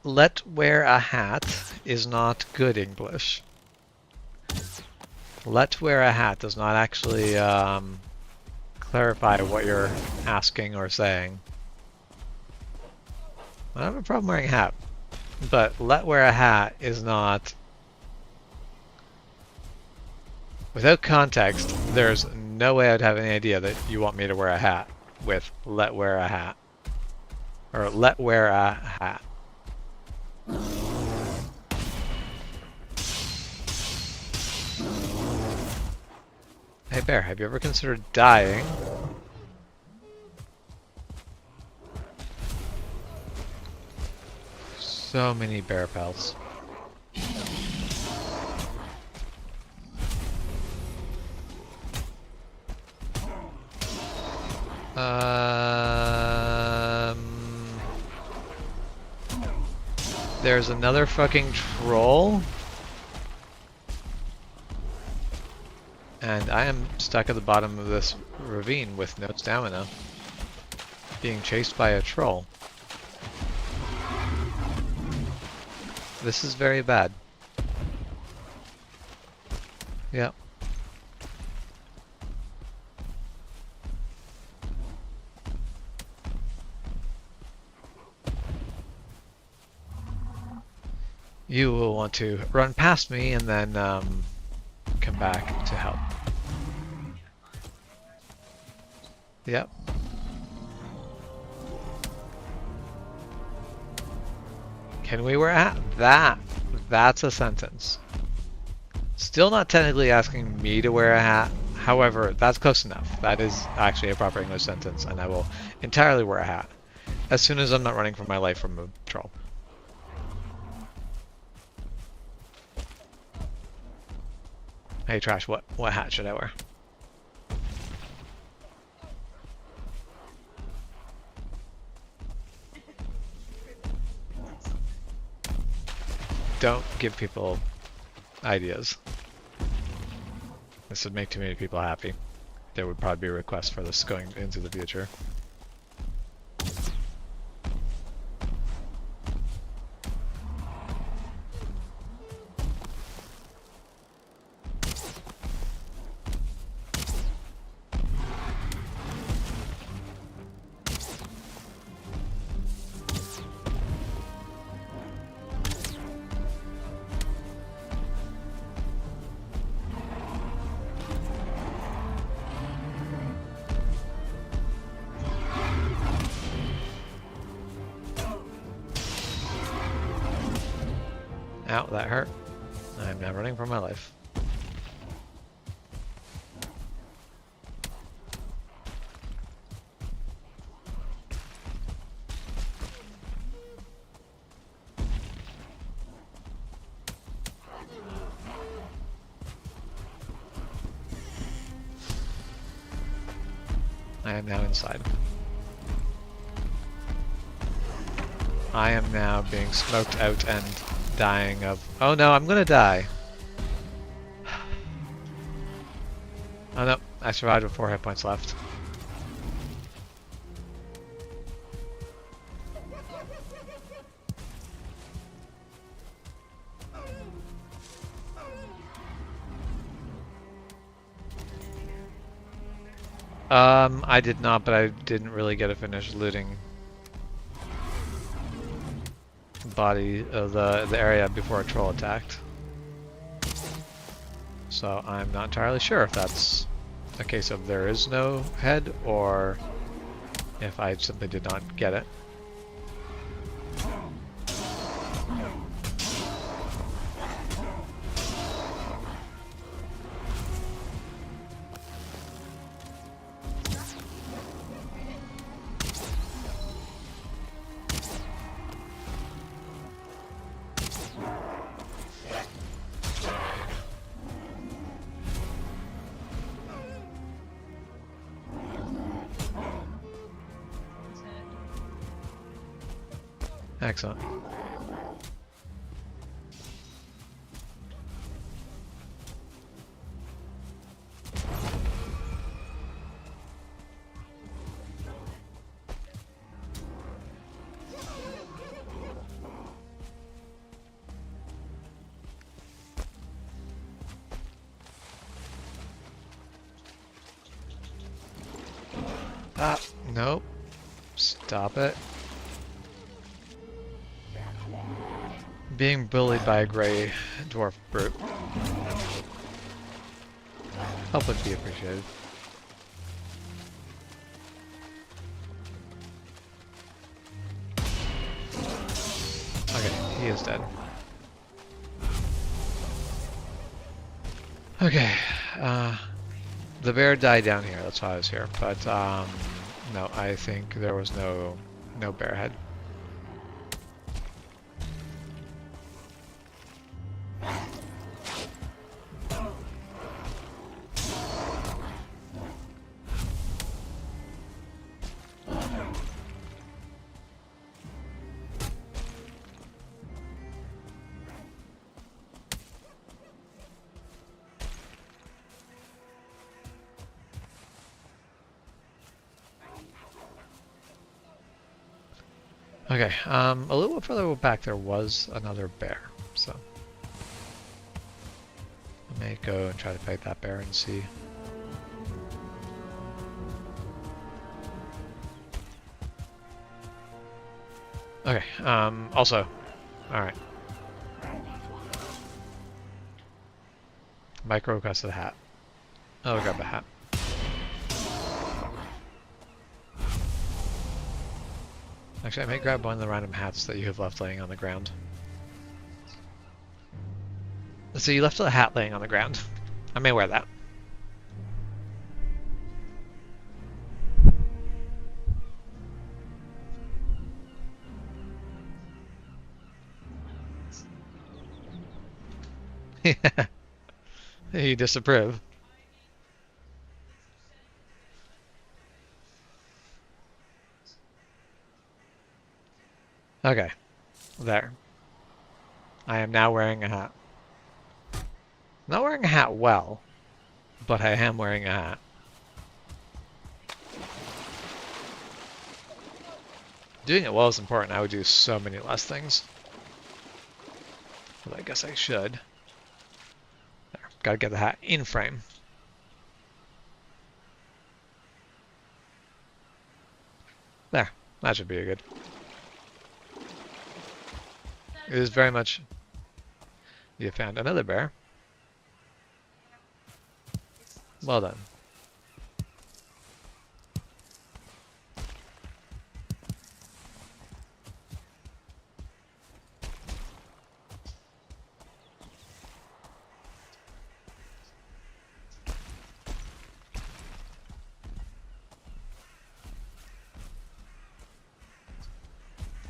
Let wear a hat is not good English. Let wear a hat does not actually clarify what you're asking or saying. I don't have a problem wearing a hat, but let wear a hat is not... Without context, there's no way I'd have any idea that you want me to wear a hat with let wear a hat. Or let wear a hat. Hey bear, have you ever considered dying? So many bear pelts. There's another fucking troll. And I am stuck at the bottom of this ravine with no stamina. Being chased by a troll. This is very bad. Yep. You will want to run past me and then come back to help. Yep. Can we wear a hat? That's a sentence. Still not technically asking me to wear a hat. However, that's close enough. That is actually a proper English sentence, and I will entirely wear a hat. As soon as I'm not running for my life from a troll. Hey Trash, what hat should I wear? Don't give people ideas. This would make too many people happy. There would probably be a request for this going into the future. Ow, that hurt. I'm now running for my life. I am now inside. I am now being smoked out and dying of... Oh no, I'm gonna die. Oh no, I survived with 4 hit points left. I did not, but I didn't really get to finish looting body of the area before a troll attacked. So I'm not entirely sure if that's a case of there is no head or if I simply did not get it. Excellent. Ah, nope. Stop it. Being bullied by a gray dwarf brute. Help would be appreciated. Okay, he is dead. Okay, the bear died down here, that's why I was here, but no, I think there was no bear head. Okay, a little further back there was another bear, so I may go and try to fight that bear and see. Okay, also, alright. Micro requested a hat. I'll grab a hat. Actually, I may grab one of the random hats that you have left laying on the ground. So you left a hat laying on the ground. I may wear that. You disapprove. Okay, there. I am now wearing a hat. I'm not wearing a hat well, but I am wearing a hat. Doing it well is important. I would do so many less things. But I guess I should. There, gotta get the hat in frame. There, that should be a good. It is very much. You found another bear. Well done.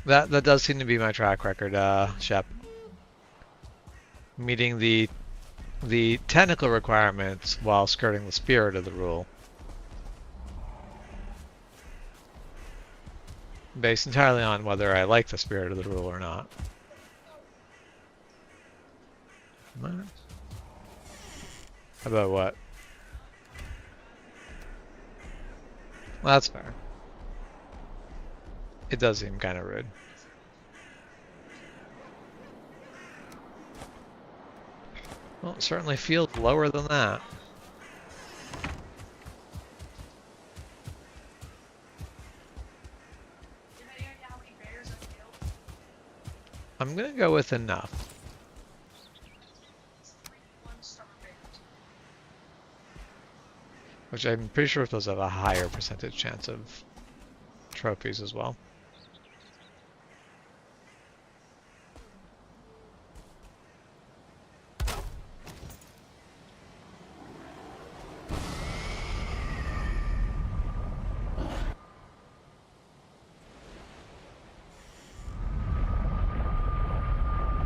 That does seem to be my track record, Shep. Meeting the technical requirements while skirting the spirit of the rule. Based entirely on whether I like the spirit of the rule or not. About what? Well, that's fair. It does seem kind of rude. Well, it certainly feels lower than that. I'm gonna go with enough. Which I'm pretty sure those have a higher percentage chance of trophies as well.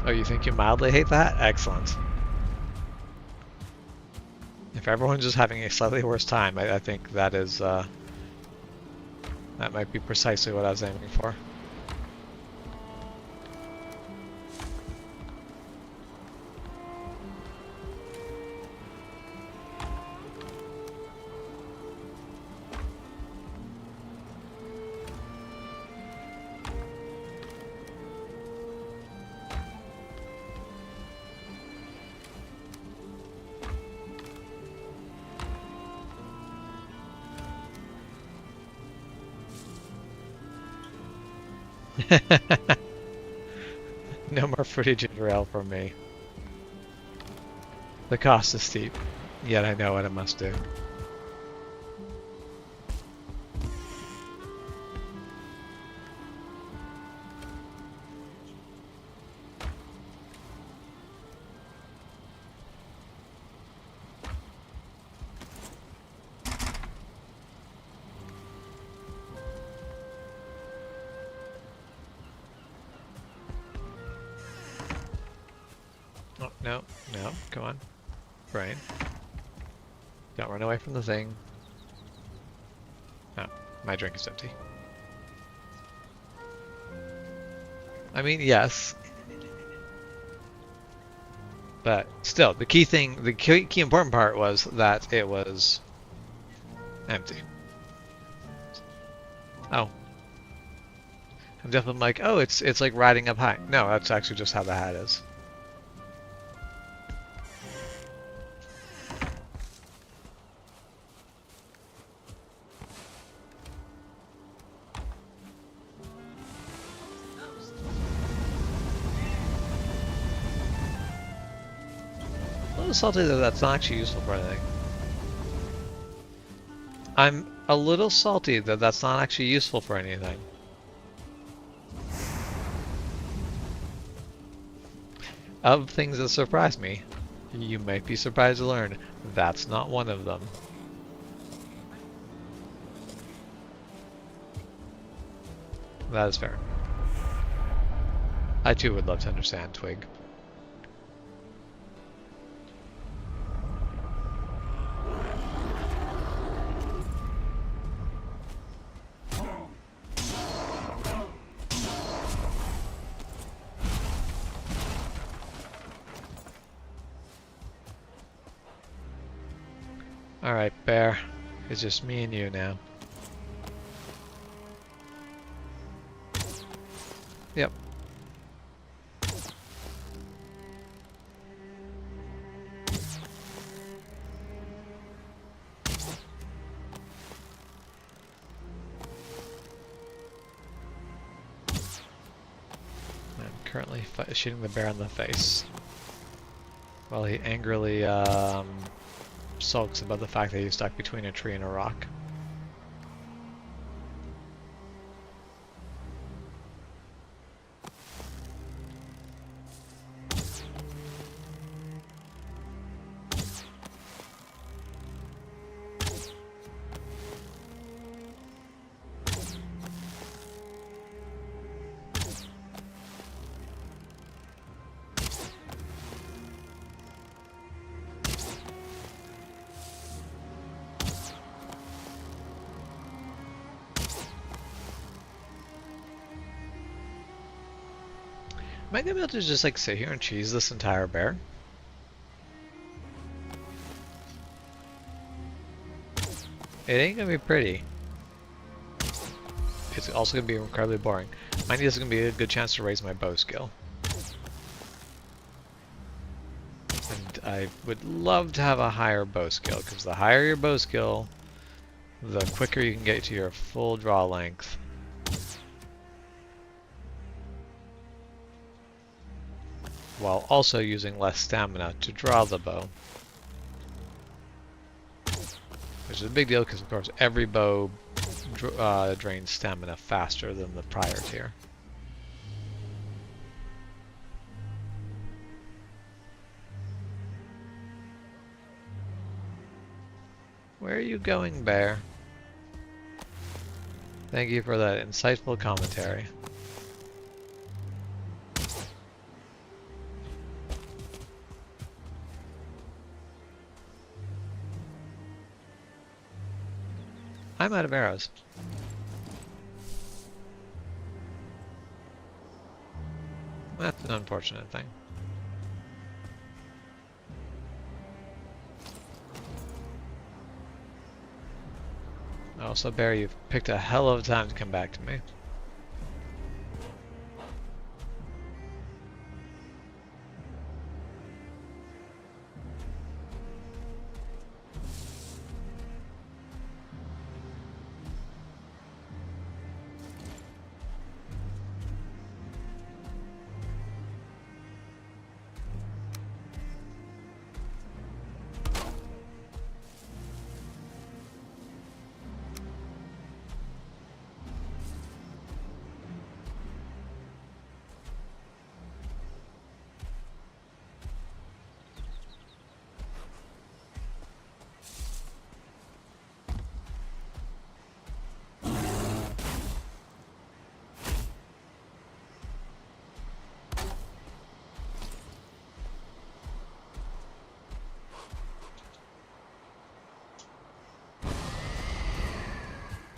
Oh, you think you mildly hate that? Excellent. If everyone's just having a slightly worse time, I think that is, that might be precisely what I was aiming for. No more fruity ginger ale from me. The cost is steep, yet I know what I must do. Oh, no, no, come on. Brain. Don't run away from the thing. Oh, my drink is empty. I mean, yes. But still, the key thing, the key important part was that it was empty. Oh. I'm definitely like, oh, it's like riding up high. No, that's actually just how the hat is. A little salty that that's not actually useful for anything. I'm a little salty that that's not actually useful for anything. Of things that surprise me, you might be surprised to learn that's not one of them. That is fair. I too would love to understand Twig. Alright, Bear. It's just me and you now. Yep. I'm currently shooting the bear in the face while he angrily sulks about the fact that he's stuck between a tree and a rock. Am I gonna be able to just like sit here and cheese this entire bear? It ain't gonna be pretty. It's also gonna be incredibly boring. Mind you, this is gonna be a good chance to raise my bow skill. And I would love to have a higher bow skill, because the higher your bow skill, the quicker you can get to your full draw length. While also using less stamina to draw the bow. Which is a big deal because, of course, every bow drains stamina faster than the prior tier. Where are you going, Bear? Thank you for that insightful commentary. I'm out of arrows. That's an unfortunate thing. Also, Bear, you've picked a hell of a time to come back to me.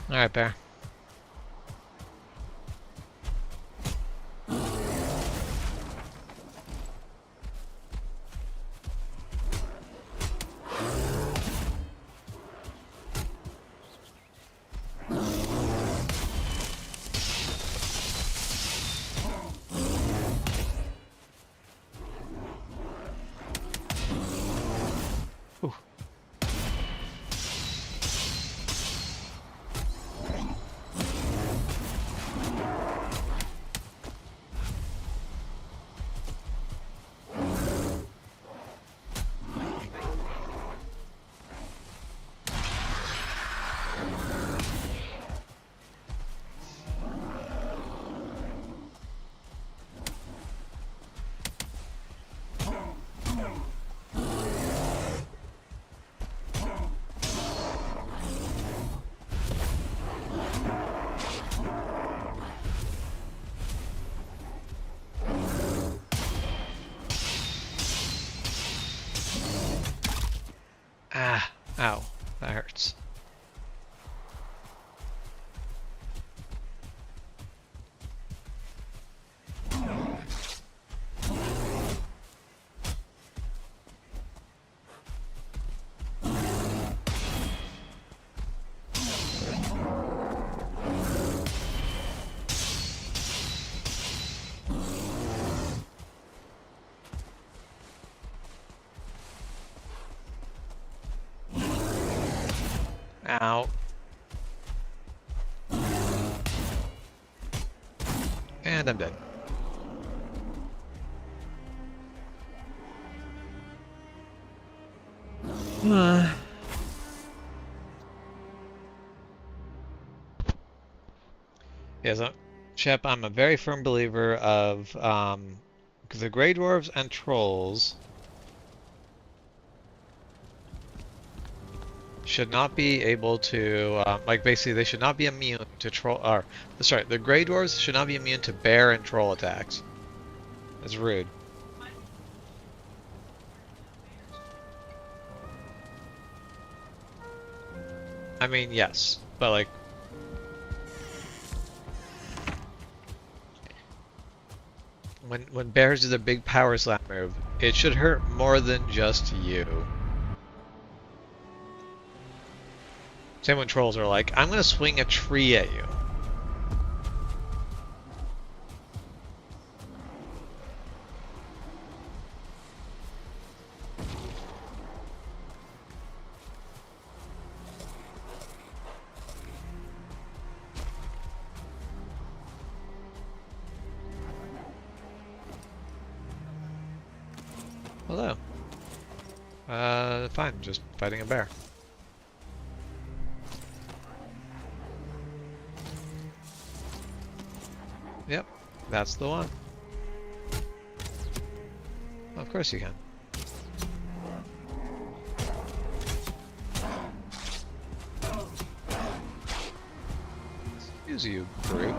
Alright, Bear. Ow. And I'm dead. Yes, Shep, I'm a very firm believer of the Grey Dwarves and Trolls should not be able to, like basically they should not be immune to troll, or, sorry, the Grey Dwarves should not be immune to bear and troll attacks. That's rude. I mean, yes, but like, when bears do the big power slam move, it should hurt more than just you. Same when trolls are like, I'm gonna swing a tree at you. Hello. Fine, just fighting a bear. Yep, that's the one. Of course you can. Excuse you, brute.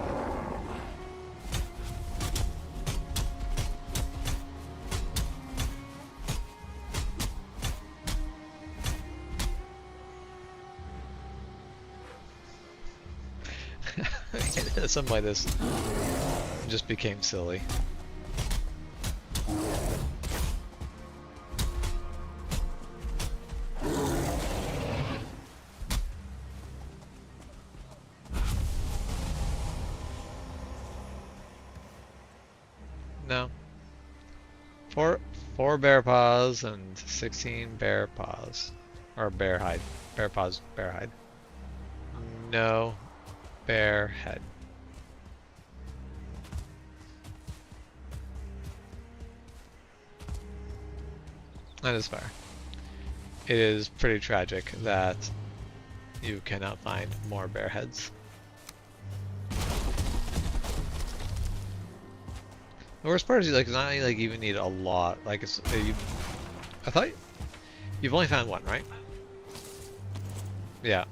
Something like this just became silly. No. Four bear paws and 16 bear paws. Or bear hide. Bear paws, bear hide. No bear head. That is fair. It is pretty tragic that you cannot find more bear heads. The worst part is like it's not like you even need a lot. Like it's I thought you've only found one, right? Yeah.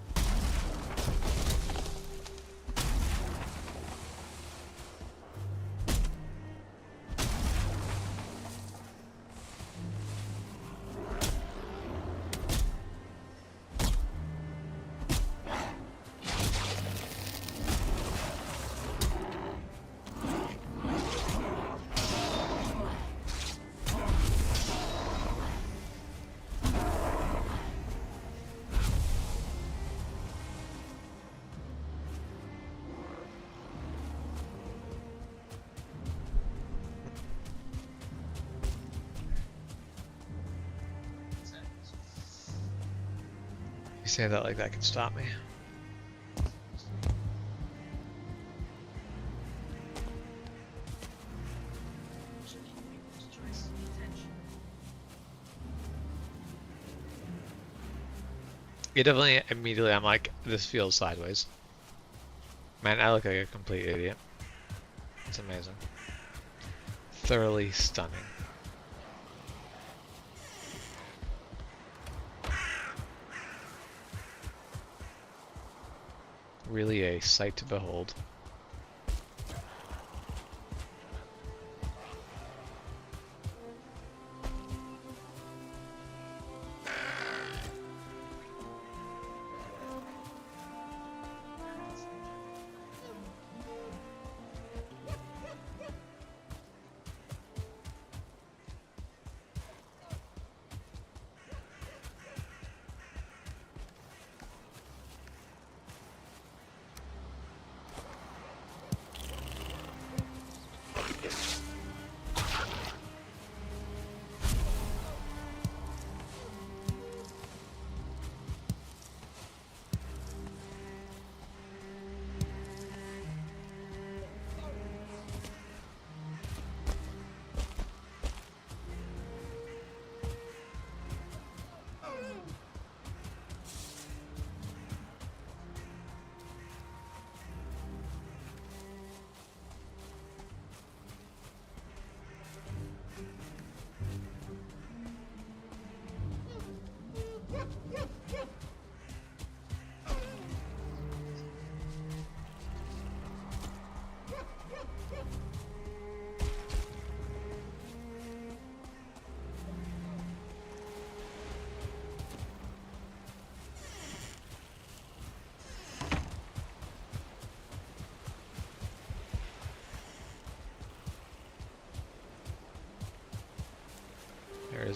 You say that like that can stop me. You definitely immediately I'm like, this feels sideways. Man, I look like a complete idiot. It's amazing. Thoroughly stunning. Really a sight to behold.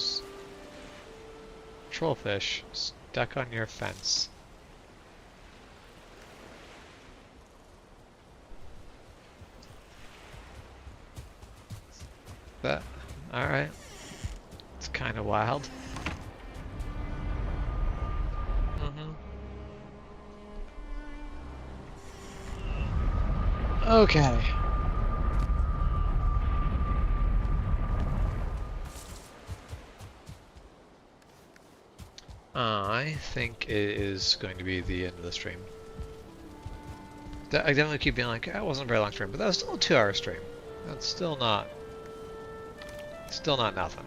there's trollfish stuck on your fence. But, alright. It's kind of wild. Mm-hmm. Okay. I think it is going to be the end of the stream. I definitely keep being like, that wasn't a very long stream, but that was still a 2-hour stream. That's still not nothing.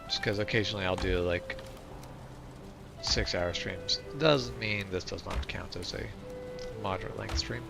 Just because occasionally I'll do like 6-hour streams doesn't mean this does not count as a moderate length stream.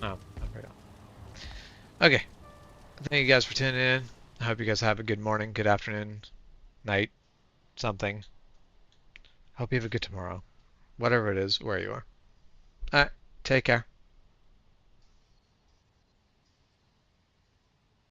Oh, there we go. Okay. Thank you guys for tuning in. I hope you guys have a good morning, good afternoon, night, something. Hope you have a good tomorrow. Whatever it is, where you are. Alright, take care.